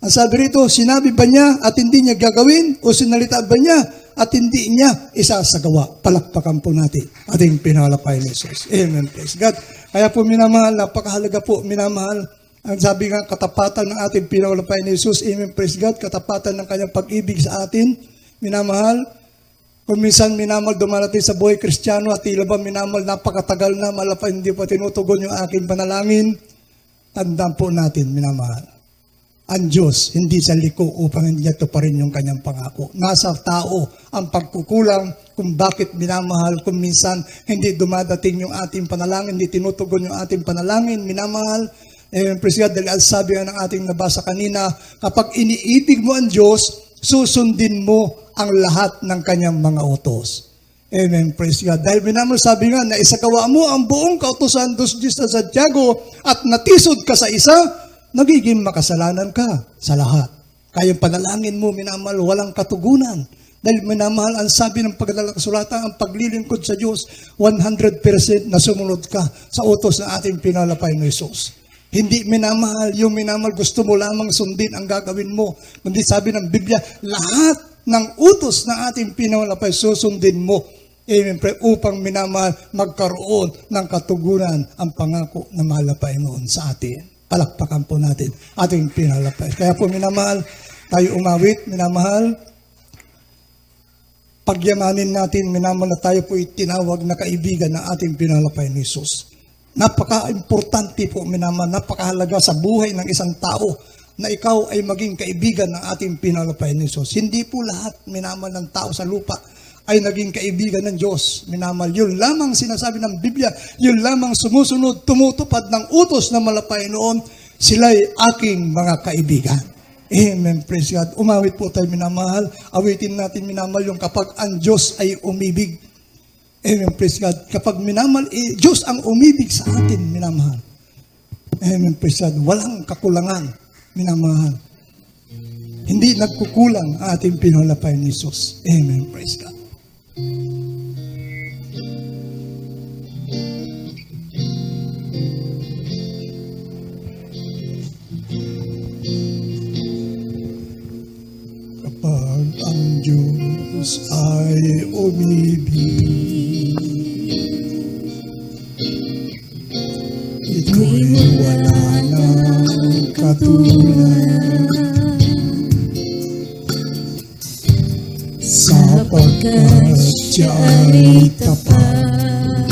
Ang sabi rito, sinabi ba niya at hindi niya gagawin? O sinalita ba niya at hindi niya isasagawa? Palakpakan po natin ating pinalapay ni Jesus. Amen. Praise God. Kaya po minamahal, napakahalaga po minamahal. Ang sabi nga, katapatan ng ating pinalapay ni Jesus. Amen. Praise God. Katapatan ng kanyang pag-ibig sa atin. Minamahal. Kung minsan minamahal dumarating sa buhay Kristiyano at tila ba minamahal napakatagal na malapay hindi pa tinutugon yung aking panalangin. Tandaan po natin minamahal. Ang Diyos, hindi sa liko upang hindi niya tuparin yung kanyang pangako. Nasa tao ang pagkukulang kung bakit minamahal, kung minsan hindi dumadating yung ating panalangin, hindi tinutugon yung ating panalangin, minamahal. Praise God, dahil sabi nga ng ating nabasa kanina, kapag iniibig mo ang Diyos, susundin mo ang lahat ng kanyang mga utos. Amen, praise God. Dahil minamahal, sabi nga na isagawa mo ang buong kautusan dos Diyos sa Santiago at natisod ka sa isa, nagiging makasalanan ka sa lahat. Kaya panalangin mo, minamahal, walang katugunan. Dahil minamahal, ang sabi ng paglalakasulatan, ang paglilingkod sa Diyos, 100% na sumunod ka sa utos ng ating pinalapay na Isus. Hindi minamahal, yung minamahal, gusto mo lamang sundin ang gagawin mo. Kundi sabi ng Biblia, lahat ng utos ng ating pinalapay, susundin mo. Amen. Upang minamahal, magkaroon ng katugunan ang pangako na malapay noon sa atin. Palakpakan po natin ating pinalapay. Kaya po minamahal, tayo umawit, minamahal, pagyamanin natin, minamahal na tayo po itinawag na kaibigan ng ating pinalapay ni Jesus. Napaka-importante po, minamahal, napakahalaga sa buhay ng isang tao na ikaw ay maging kaibigan ng ating pinalapay ni Jesus. Hindi po lahat, minamahal, ng tao sa lupa ay naging kaibigan ng Diyos. Minamahal, yun lamang sinasabi ng Biblia, yun lamang sumusunod, tumutupad ng utos na malapay noon, sila'y aking mga kaibigan. Amen, praise God. Umawit po tayo, minamahal. Awitin natin, minamahal, yung kapag ang Diyos ay umibig. Amen, praise God. Kapag minamahal, Diyos ang umibig sa atin, minamahal. Amen, praise God. Walang kakulangan, minamahal. Hindi nagkukulang ang ating pinalapay ni Jesus. Amen, praise God. Kapag ang Diyos ay umibig, ito'y wala nang katulad. Sapagkat siya ay tapat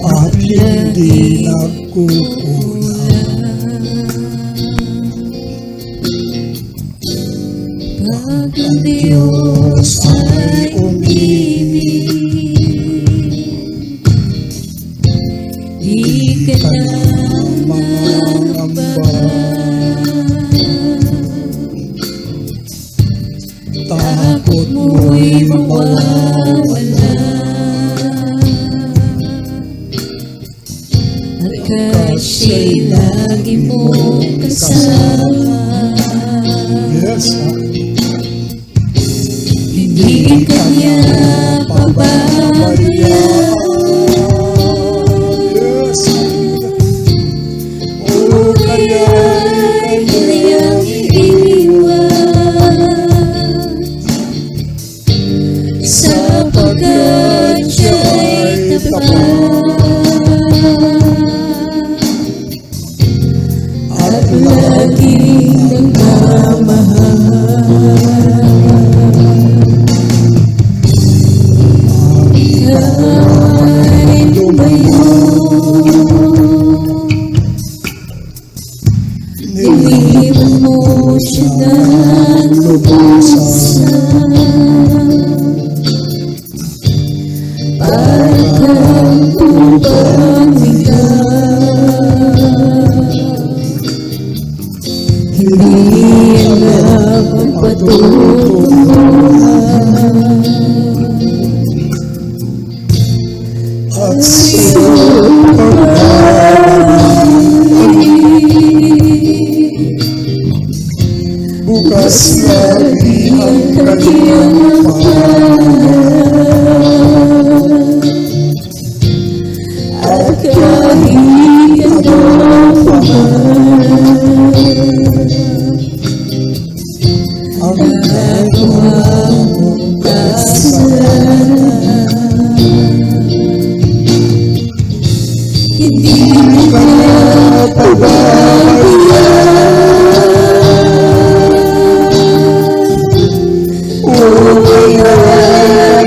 at hindi nagkukulang. Pag ang Diyos ay umibig, di ka na mangamba. Takot mo'y mawawala at kasya'y lagi mong kasama. Yes, hindi ka niya pababayaan. Yes, o kaya'y kanyang sapagkat siya'y tapat at laging nagmamahal. Kahit lumayo, iniwan mo siya ng lubusan. Parang upang hindi alam ang patutunguhan at siyang pag-ibig. Bukas lagi ang kanyang pangalan at kahit ano pa man ang nagawa mong kasalanan, hindi ka na pababayaan. O kaya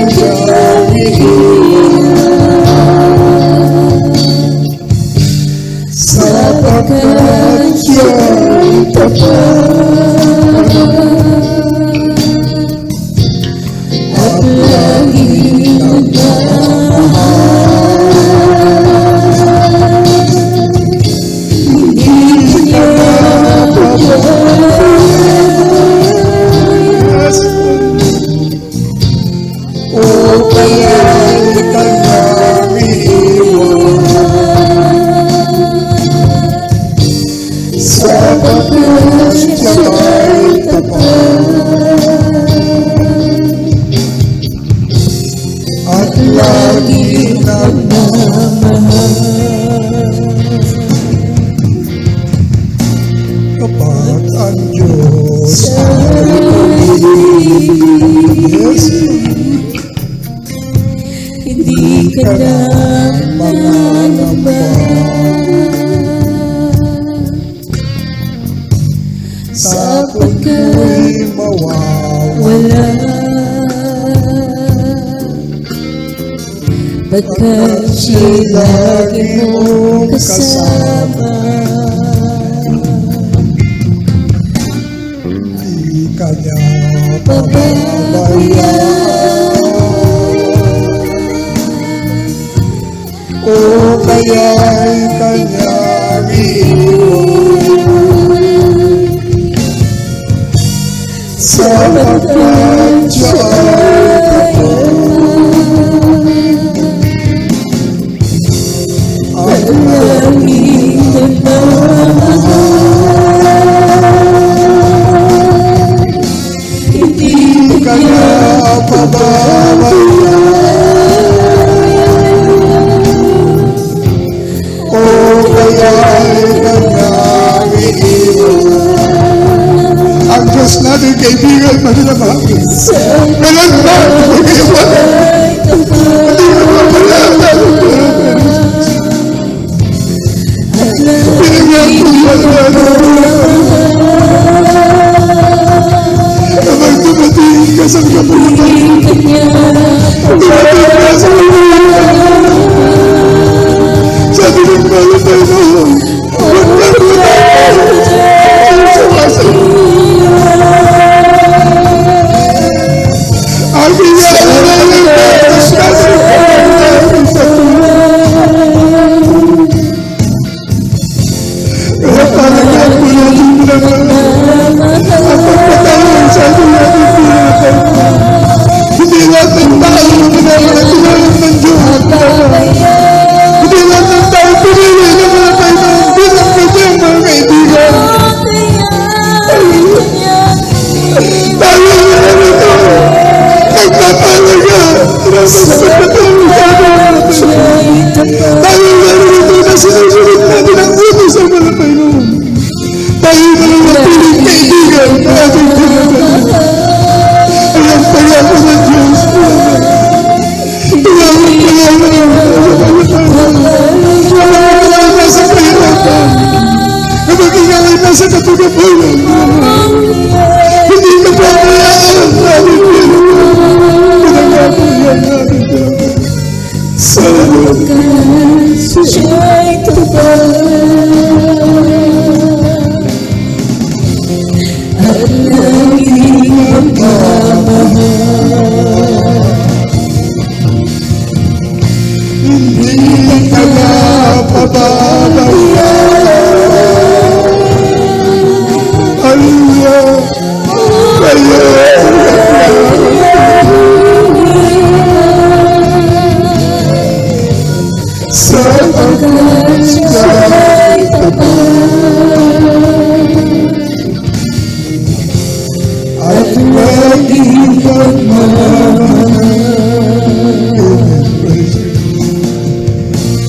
sapagkat wala pagkat lagi mong kasama. di kanya Pababayaan o kaya'y kanyang iiwan. Sapagkat siya'y ang langit nagmamahal. Hindi kanya pababayaan o kaya'y kanyang iiwan. Ang Diyos natin, kaibigan, mahinamahal. Walang bago mag-iwan. Hindi ka mapalala. Pinagyan ko kapag dumating ka sa kapulutan, dumating ka sa kapulutan. Sabi ng malapay noon, huwag na ang pinagyan ng Diyos kasi kaya parang kapulutan mo naman ang pagpatawag sa ating natin pinagyan. Hindi lahat ng tao pinagyan ng Diyos. Hindi lahat ng tao pinili na malapay noon bilang kanyang mga kaibigan. Tayo na ito. Nagpapalaga. Sa pagpatawag sa ating tayo na ito na sinusunod natin ang utos sa malapay noon. Tayo na lang ang piling kaibigan na ating pinagyan. Ang pangako ng Diyos. Nasa kahirapan. Kapag ikaw ay nasa katugapunan, hindi ka pabayaan natin pinagpapayan natin pinagpapayan. Salamat. siya'y tupad at naging magkamahal. Hindi ka na pababayaan. Hallelujah. Sapagkat siya'y tapat at naging pagmamahal.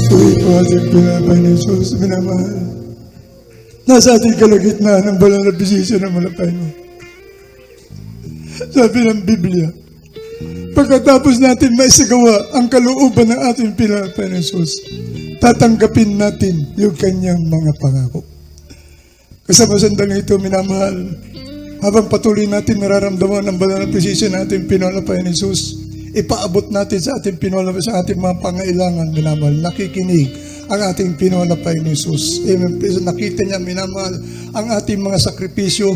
Tuwing po ating pinapay ni Jesus, minamahal. Nasa ating kalagitnaan ng banal na bisisyo ng malapay mo. Sabi ng Biblia, pagkatapos natin maisagawa ang kalooban ng ating pinapay ni Jesus, tatanggapin natin yung kanyang mga pangako. Kasama sandaling ito, minamahal, habang patuloy natin nararamdaman ang banal na bisisyo ng ating pinapay ni Jesus, ipaabot natin sa ating pinapay, sa ating mga pangailangan, minamahal, nakikinig ang ating pinapay ni Jesus. Amen. Nakita niya, minamahal, ang ating mga sakripisyo,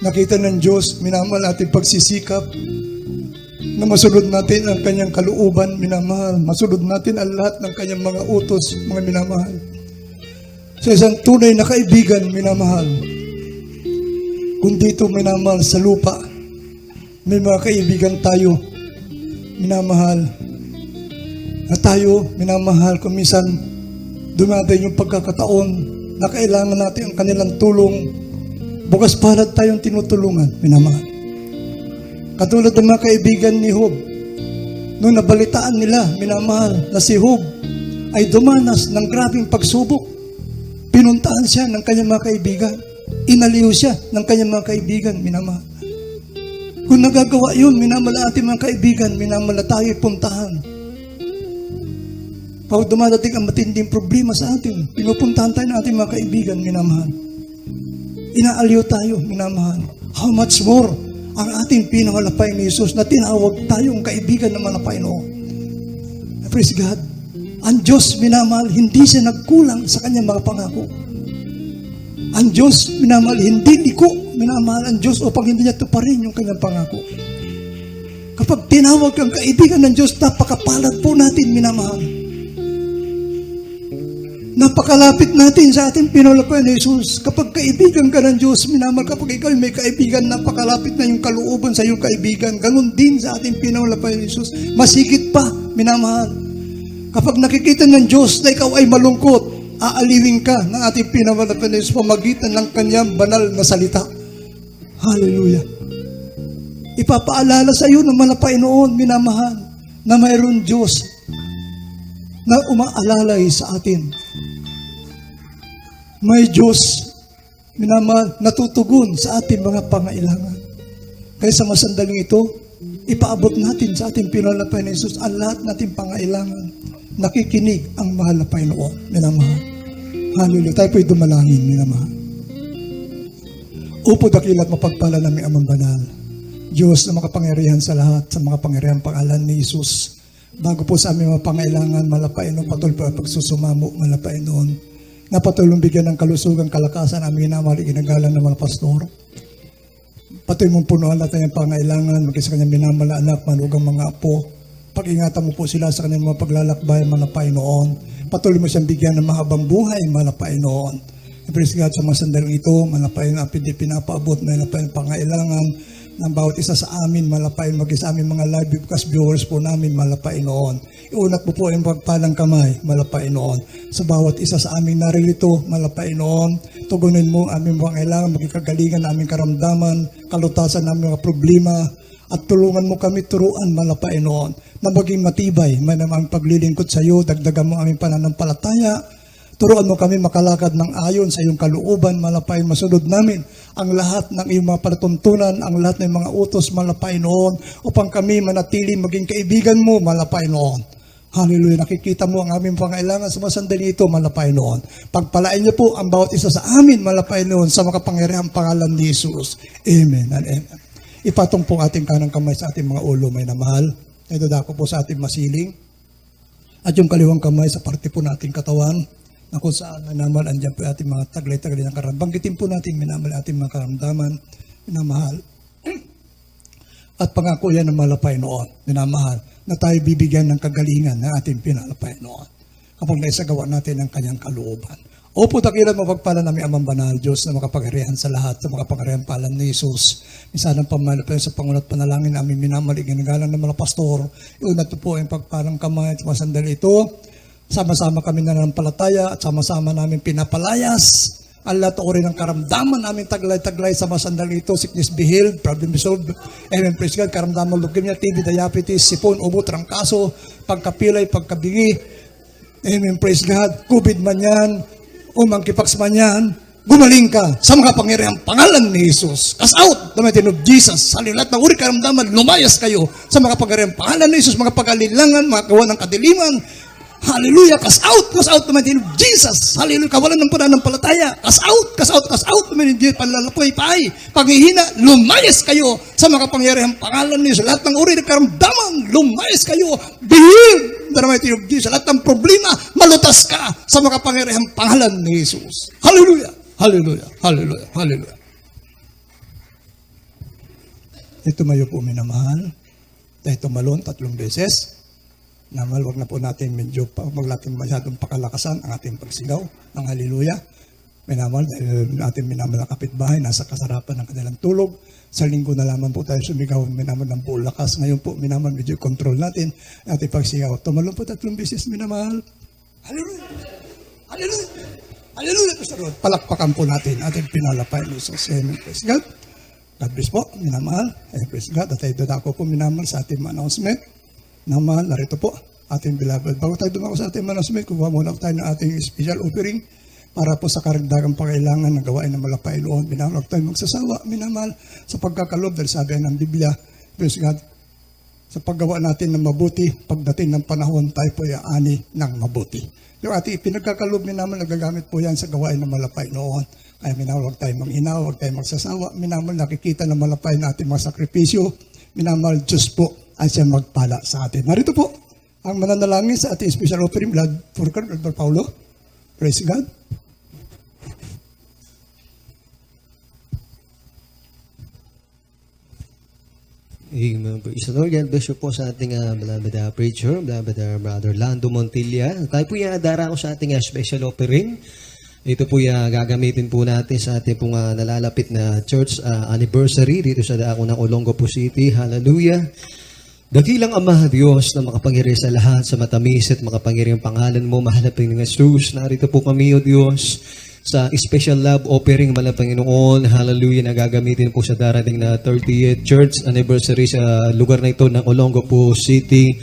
nakita ng Diyos, minamahal, ating pagsisikap, na masunod natin ang kanyang kalooban, minamahal. Masunod natin ang lahat ng kanyang mga utos, mga minamahal. Sa isang tunay na kaibigan, minamahal. Kung dito, minamahal, sa lupa, may mga kaibigan tayo, minamahal. Na tayo, minamahal, kung minsan dumadating yung pagkakataon na kailangan natin ang kanilang tulong, bukas palad tayong tinutulungan, minamahal. Katulad ng mga kaibigan ni Job, nung nabalitaan nila, minamahal, na si Job ay dumanas ng grabing pagsubok, pinuntahan siya ng kanyang mga kaibigan, inaliw siya ng kanyang mga kaibigan, minamahal. Kung nagagawa yun, minamahal ating mga kaibigan, minamahal tayo puntahan. Pag dumadating ang matinding problema sa atin, pinupuntahan tayo ng ating mga kaibigan, minamahal. inaaliw tayo, minamahal. How much more ang ating pinamalapay ni Jesus na tinawag tayong kaibigan ng malapay noon. Praise God. Ang Diyos, minamahal, hindi siya nagkulang sa kanyang mga pangako. Ang Diyos, minamahal, hindi liko, minamahal ang Diyos upang hindi niya tuparin yung kanyang pangako. Kapag tinawag kang kaibigan ng Diyos, napakapalad po natin, minamahal. Napakalapit natin sa ating pinalapay ni Jesus. Kapag kaibigan ka ng Diyos, minamahal, kapag ikaw may kaibigan, napakalapit na yung kalooban sa iyong kaibigan. Ganun din sa ating pinalapay ni Jesus. Masigit pa, minamahal. Kapag nakikita ng Diyos na ikaw ay malungkot, aaliwin ka ng ating pinalapay ni Jesus pamagitan ng kanyang banal na salita. Hallelujah. Ipapaalala sa iyo ng malapay noon, minamahal, na mayroon Diyos na umaalalay sa atin. May Diyos, minamahal, natutugon sa ating mga pangailangan. Kaya sa masandaling ito, ipaabot natin sa ating pinalapay ni Jesus ang lahat nating pangailangan. Nakikinig ang mahal na Panginoon, minamahal. Hallelujah. Tayo po'y dumalangin, minamahal. Upo dakilat mapagpala namin amang banal. Diyos na makapangyarihan sa lahat, sa mga pangyarihan pangalan ni Jesus. Bago po sa aming mga pangailangan, malapay noon, patuloy pa pagsusumamo, malapay noon. Napatulong bigyan ng kalusugan, kalakasan, aming hinamahal, ginagalang ng mga pastor. Patuloy mong punuan natin yung pangailangan, maging sa kanyang minamahal na anak, manugang mga apo. Pag-ingatan mo po sila sa kanyang mga paglalakbay, malapay noon. Patuloy mo siyang bigyan ng mahabang buhay, malapay noon. Praise God sa mga sandaling ito, malapay na pinapaabot, malapay na pangailangan ng bawat isa sa amin, malapay maging sa aming mga live webcast viewers po namin, malapay noon. Iunat mo po yung pagpalang kamay, malapay noon. Sa bawat isa sa aming narilito, malapay noon. Tugunin mo aming mga kailangan, maging kagalingan na aming karamdaman, kalutasan ng mga problema, at tulungan mo kami turuan, malapay noon, na maging matibay, may namang paglilingkod sa iyo, dagdagan mo aming pananampalataya. Turuan mo kami makalakad ng ayon sa iyong kalooban, malapay masunod namin ang lahat ng iyong mga palatuntunan, ang lahat ng mga utos, malapay noon, upang kami manatili maging kaibigan mo, malapay noon. Hallelujah, nakikita mo ang aming pangailangan sa mga sandali ito, malapay noon. Pagpalain niyo po ang bawat isa sa amin, malapay noon, sa makapangyarihang pangalan ni Jesus. Amen and amen. Ipatong po ating kanang kamay sa ating mga ulo, may namahal. Ito dako po sa ating masiling. At yung kaliwang kamay sa parte po nating katawan, na kung saan minamahal, andyan po ating mga taglay-taglay ng karamdaman. Banggitin po natin minamahal ating mga karamdaman, minamahal. At pangako yan ng malapay noon, minamahal, na tayo bibigyan ng kagalingan ng ating pinalapay noon. Kapag naisagawa natin ang kanyang kalooban. Opo, dakilan mapagpala namin amang banal, Diyos na makapangyarihan sa lahat, sa makapangyarihan palan ni Jesus. Minsan ang pamalapay sa pangulat panalangin namin minamahal, iginagalang ng mga pastor. Iunat po ang pagpalang kamay at mga sandali ito. Sama-sama kami nananampalataya at sama-sama namin pinapalayas ang lahat ori ng karamdaman namin taglay-taglay sa mga sandali ito. Sickness be healed, problem be solved. Amen, praise God. Karamdaman, leukemia, TB, diabetes, sipon, ubo, trangkaso, pagkapilay, pagkabingi. Amen, praise God. COVID man yan, o monkeypox man yan, gumaling ka sa mga pangyarihang pangalan ni Jesus. Cast out the mighty name of Jesus. Sa lahat ng uri karamdaman, lumayas kayo sa mga pangyarihang pangalan ni Jesus, mga pag-alilangan, mga gawa ng kadiliman. Hallelujah, cast out the mighty name of Jesus. Hallelujah, kawalan ng pananampalataya. Cast out the mighty name of Jesus. Panlalapay, panghihina, lumayas kayo sa mga pangyarihang pangalan ni Jesus. Lahat ng uri ng karamdaman, lumayas kayo. Be healed in the mighty name of Jesus. Lahat ng problema, malutas ka sa mga pangyarihang pangalan ni Jesus. Hallelujah, hallelujah, hallelujah, hallelujah. Ito mayo po minamahal. Tayo tumalon 3 beses. Namal, wag na po natin medyo maglating masyadong pakalakasan ang ating pagsigaw ng haleluya. Minamal, dahil ating minamal na kapitbahay, nasa kasarapan ng kanilang tulog. Sa linggo na lamang po tayo sumigaw, minamal ng buong lakas. Ngayon po, minamal, medyo control natin ang ating pagsigaw. Tumalong po 3 beses, minamal. Haleluya! Haleluya! Haleluya! Palakpakan po natin ating pinalapay ni Jesus. Amen. Praise God. God bless po, minamal. Praise God. At tayo dadako po, minamal, sa ating announcement. Naman, narito po, ating beloved. Bago tayo dumako sa ating announcement, kuha muna tayo ng ating special offering para po sa karagdagang pangailangan ng gawain ng malapay noon. Minamahal tayo magsasawa, minamahal sa pagkakalob dahil sabi ng Biblia, praise God, sa paggawa natin ng mabuti, pagdating ng panahon tayo po ani ng mabuti. Yung ating ipinagkakalob naman, nagagamit po yan sa gawain ng malapay noon. Kaya minamahal, huwag tayong manghinaw, huwag tayong magsasawa. Minamahal, nakikita ng malapay natin mga sakripisyo. Minamahal, Diyos po ang siya magpala sa atin. Narito po ang mananalangin sa ating special offering blood for Brother Paulo. Praise God. Amen. Praise the Lord. God bless you po sa ating beloved preacher, beloved Brother Lando Montilla. Tayo po yung darako sa ating special offering. Ito po yung gagamitin po natin sa ating pong nalalapit na church anniversary dito sa dako ng Olongapo City. Hallelujah. Dakilang Ama, Diyos na makapangyarihan sa lahat, sa matamis at makapangyarihan pangalan mo, mahal na Panginoong Jesus. Narito po kami, O Diyos, sa special love offering, mahal na Panginoon. Hallelujah, na gagamitin po sa darating na 30th church anniversary sa lugar na ito ng Olongapo City.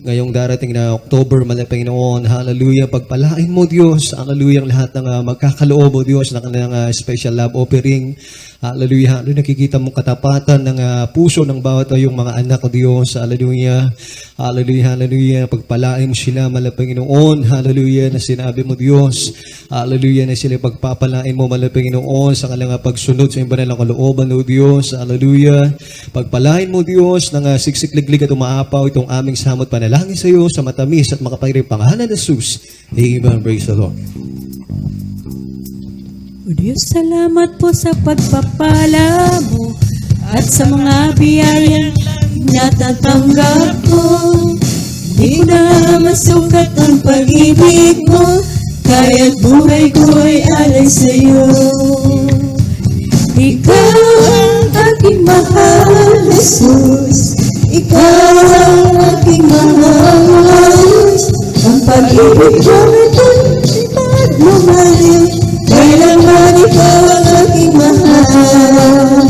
Ngayong darating na October, mahal na Panginoon. Hallelujah, pagpalain mo, Diyos. Hallelujah, ang lahat ng magkakaloob, O Diyos, ng kanilang special love offering. Hallelujah. Hallelujah. Nakikita mong katapatan ng puso ng bawat yung mga anak ko, Diyos. Hallelujah. Hallelujah. Hallelujah. Pagpalain mo sila, mahal na Panginoon. Hallelujah. Na sinabi mo, Diyos. Hallelujah. Na sila pagpapalain mo, mahal na Panginoon, sa kanilang pagsunod sa banal na kalooban, O Diyos. Hallelujah. Pagpalain mo, Diyos, ng siksikliglig at umaapaw itong aming samot panalangin sa iyo sa matamis at makapangyarihang pangalan ng Jesus. Amen. Praise the Lord. O Diyos, salamat po sa pagpapala mo at sa mga biyayang natatanggap ko. Di ko na masukat ang pag-ibig mo, kaya't buhay ko ay alay sa iyo. Ikaw ang aking mahal, Jesus. Ikaw ang aking mahal. Ang pag-ibig ko ito'y pagmamahal. Kailangan ikaw ang aking mahal.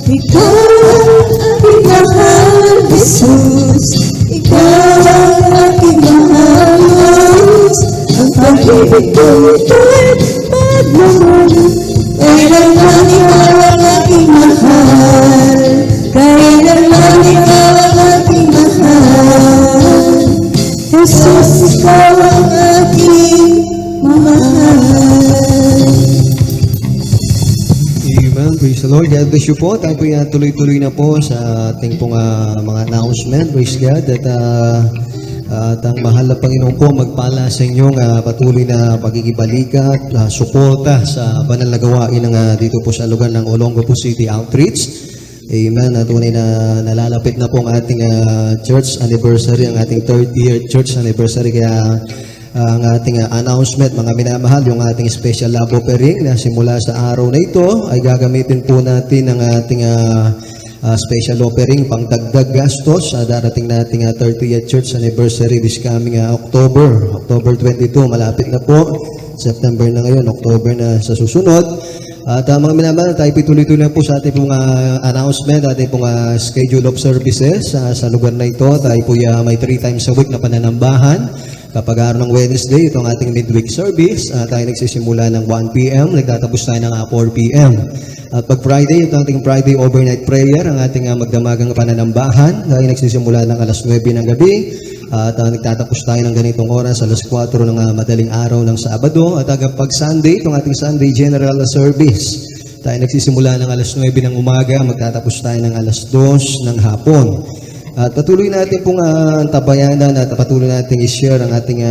Ikaw ang aking mahal, Jesus. Ikaw ang aking mahal. Ang pag-ibig ko ito'y pagmamahal. Kailangan ikaw ang aking mahal. Kailangan ikaw ang aking mahal. Jesus, ikaw ang aking mahal. Amen. Praise the Lord. God bless you po. Tayo po yung tuloy-tuloy na po sa ating pong mga announcement. Praise God. At ang mahal na Panginoon po magpala sa inyong patuloy na pagkikibalikat, suporta sa banal na gawain ng dito po sa lugar ng Olongapo City Outreach. Amen. At tunay na nalalapit na po ang ating church anniversary, ang ating 30th church anniversary. Kaya ang ating announcement, mga minamahal, yung ating special love offering na simula sa araw na ito ay gagamitin po natin ang ating special offering pang dagdag gastos sa darating nating 30th church anniversary this coming October 22, malapit na po. September na ngayon, October na sa susunod. At mga minamahal, tayo pituloy-tuloy na po sa ating pong announcement, ating pong schedule of services sa lugar na ito. Tayo po may 3 times a week na pananambahan. Kapag araw ng Wednesday, itong ating midweek service, tayo nagsisimula ng 1 p.m., nagtatapos tayo ng 4 p.m. At pag Friday, itong ating Friday overnight prayer, ang ating magdamagang pananambahan, tayo nagsisimula ng alas 9 ng gabi, at nagtatapos tayo ng ganitong oras, alas 4 ng madaling araw ng Sabado. At pag Sunday, itong ating Sunday General Service, tayo nagsisimula ng alas 9 ng umaga, magtatapos tayo ng alas 2 ng hapon. At patuloy natin pong tabayanan at patuloy natin i-share ang ating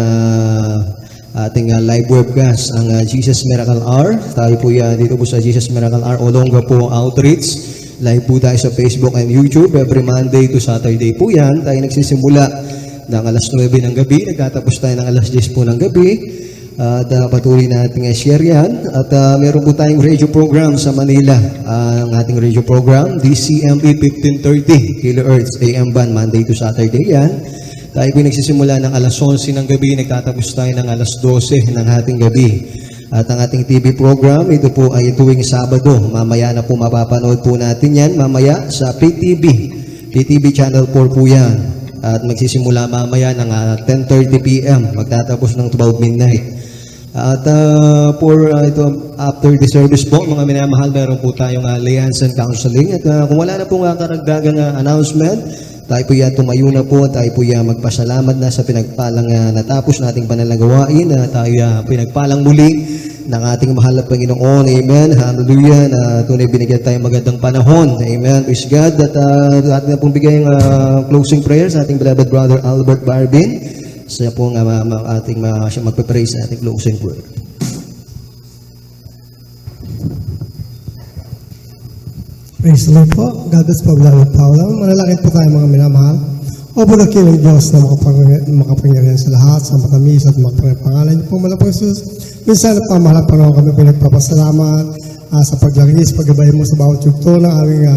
live webcast, ang Jesus Miracle Hour. Tayo po dito po sa Jesus Miracle Hour Olongapo Outreach. Live po tayo sa Facebook and YouTube. Every Monday to Saturday po yan. Tayo nagsisimula ng alas 9 ng gabi. Nagtatapos tayo ng alas 10 po ng gabi. At patuloy natin i-share yan. At meron po tayong radio program sa Manila. Ang ating radio program, DCME 1530 kHz AM band, Monday to Saturday yan. Tayo po nagsisimula ng alas 11 ng gabi. Nagtatapos tayo ng alas 12 ng ating gabi. At ang ating TV program, ito po ay tuwing Sabado. Mamaya na po mapapanood po natin yan. Mamaya sa PTV. PTV Channel 4 po yan. At magsisimula mamaya ng 10:30 p.m. Magtatapos ng 12 midnight. At ito, after the service po, mga minamahal, meron po tayong liaison and counseling. At kung wala na pong karagdagang announcement, tayo po yan tumayo na po, tayo po yan magpasalamat na sa pinagpalang natapos nating panalagawain, na tayo pinagpalang muli ng ating mahal na Panginoon. Amen. Hallelujah. Na tunay binigyan tayo magandang panahon. Amen. Praise God. At ating na pong bigay ang closing prayer sa ating beloved brother Albert Barbin. Siya po ang siya magpe-pray sa ating closing prayer. Praise the Lord po. God bless po, beloved Paula. Manalangin po tayo mga minamahal. O budakilang Diyos na makapangyarihan sa lahat, sa matamis at makapangyarihan pangalan niyo po, malapang Jesus. Minsan na pamahal pa naman kami pinagpapasalamat sa paglangis, paggabay mo sa bawat yugto ng aming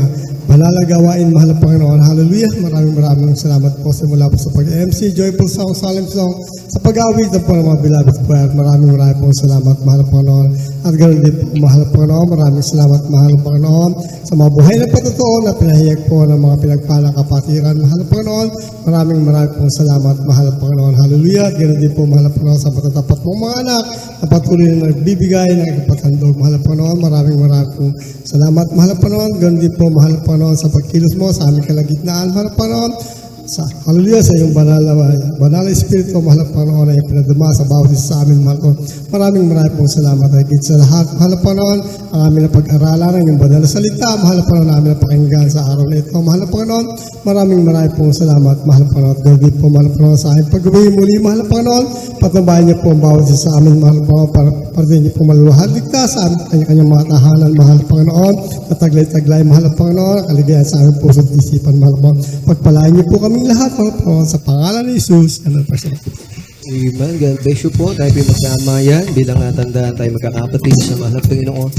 malalagawain, mahal na Panginoon. Hallelujah. Maraming salamat po simula po sa pag-MC, Joyful Song, Solemn Song, sa pag-awig na po ng mga beloved choir. Maraming po salamat, mahal na Panginoon. At ganoon din po, mahal na Panginoon. Maraming salamat, mahal na Panginoon, sa mga buhay na patotoo na pinahiyag po ng mga pinagpalang kapatiran. Mahal na Panginoon. Maraming pong salamat, mahal na Panginoon. Hallelujah. At ganoon din po, mahal na Panginoon, sa matatapat mong mga anak na patuloy na nagbibigay ng ikapatandog. Mahal na Panginoon. Maraming pong salamat, mahal na Panginoon. Ganoon din po, mahal na Panginoon, sa pagkilos mo sa aming kalagitnaan, mahal na Panginoon. Hallelujah, sa iyong banal na Espiritu, mahal na Panginoon, na ipinadama sa bawat isa sa amin, mahal ko. Maraming pong salamat. Ay sa lahat, mahal na Panginoon, ang aming napag-aralan ng iyong banal na salita, mahal na Panginoon, namin napakinggan sa araw na ito, mahal na Panginoon. Maraming pong salamat, mahal na Panginoon. Gawin po, mahal na Panginoon, sa aking paggabi muli, mahal na Panginoon. Patubayan niyo po ang bawat isa sa amin, mahal na Panginoon, para din niyo po maluluhan ligtas sa aming kanya-kanyang mga tahanan, mahal na Panginoon. Nataglay-taglay, mahal na Panginoon, kaligayahan sa aming puso at isipan, mahal na Panginoon. Pagpalain niyo po kaming lahat, mahal na Panginoon, sa pangalan ni Jesus. Amen. Amen. God bless you po. Tayo po magsama yan bilang natandaan tayo magkakapatid sa mahal na Panginoon.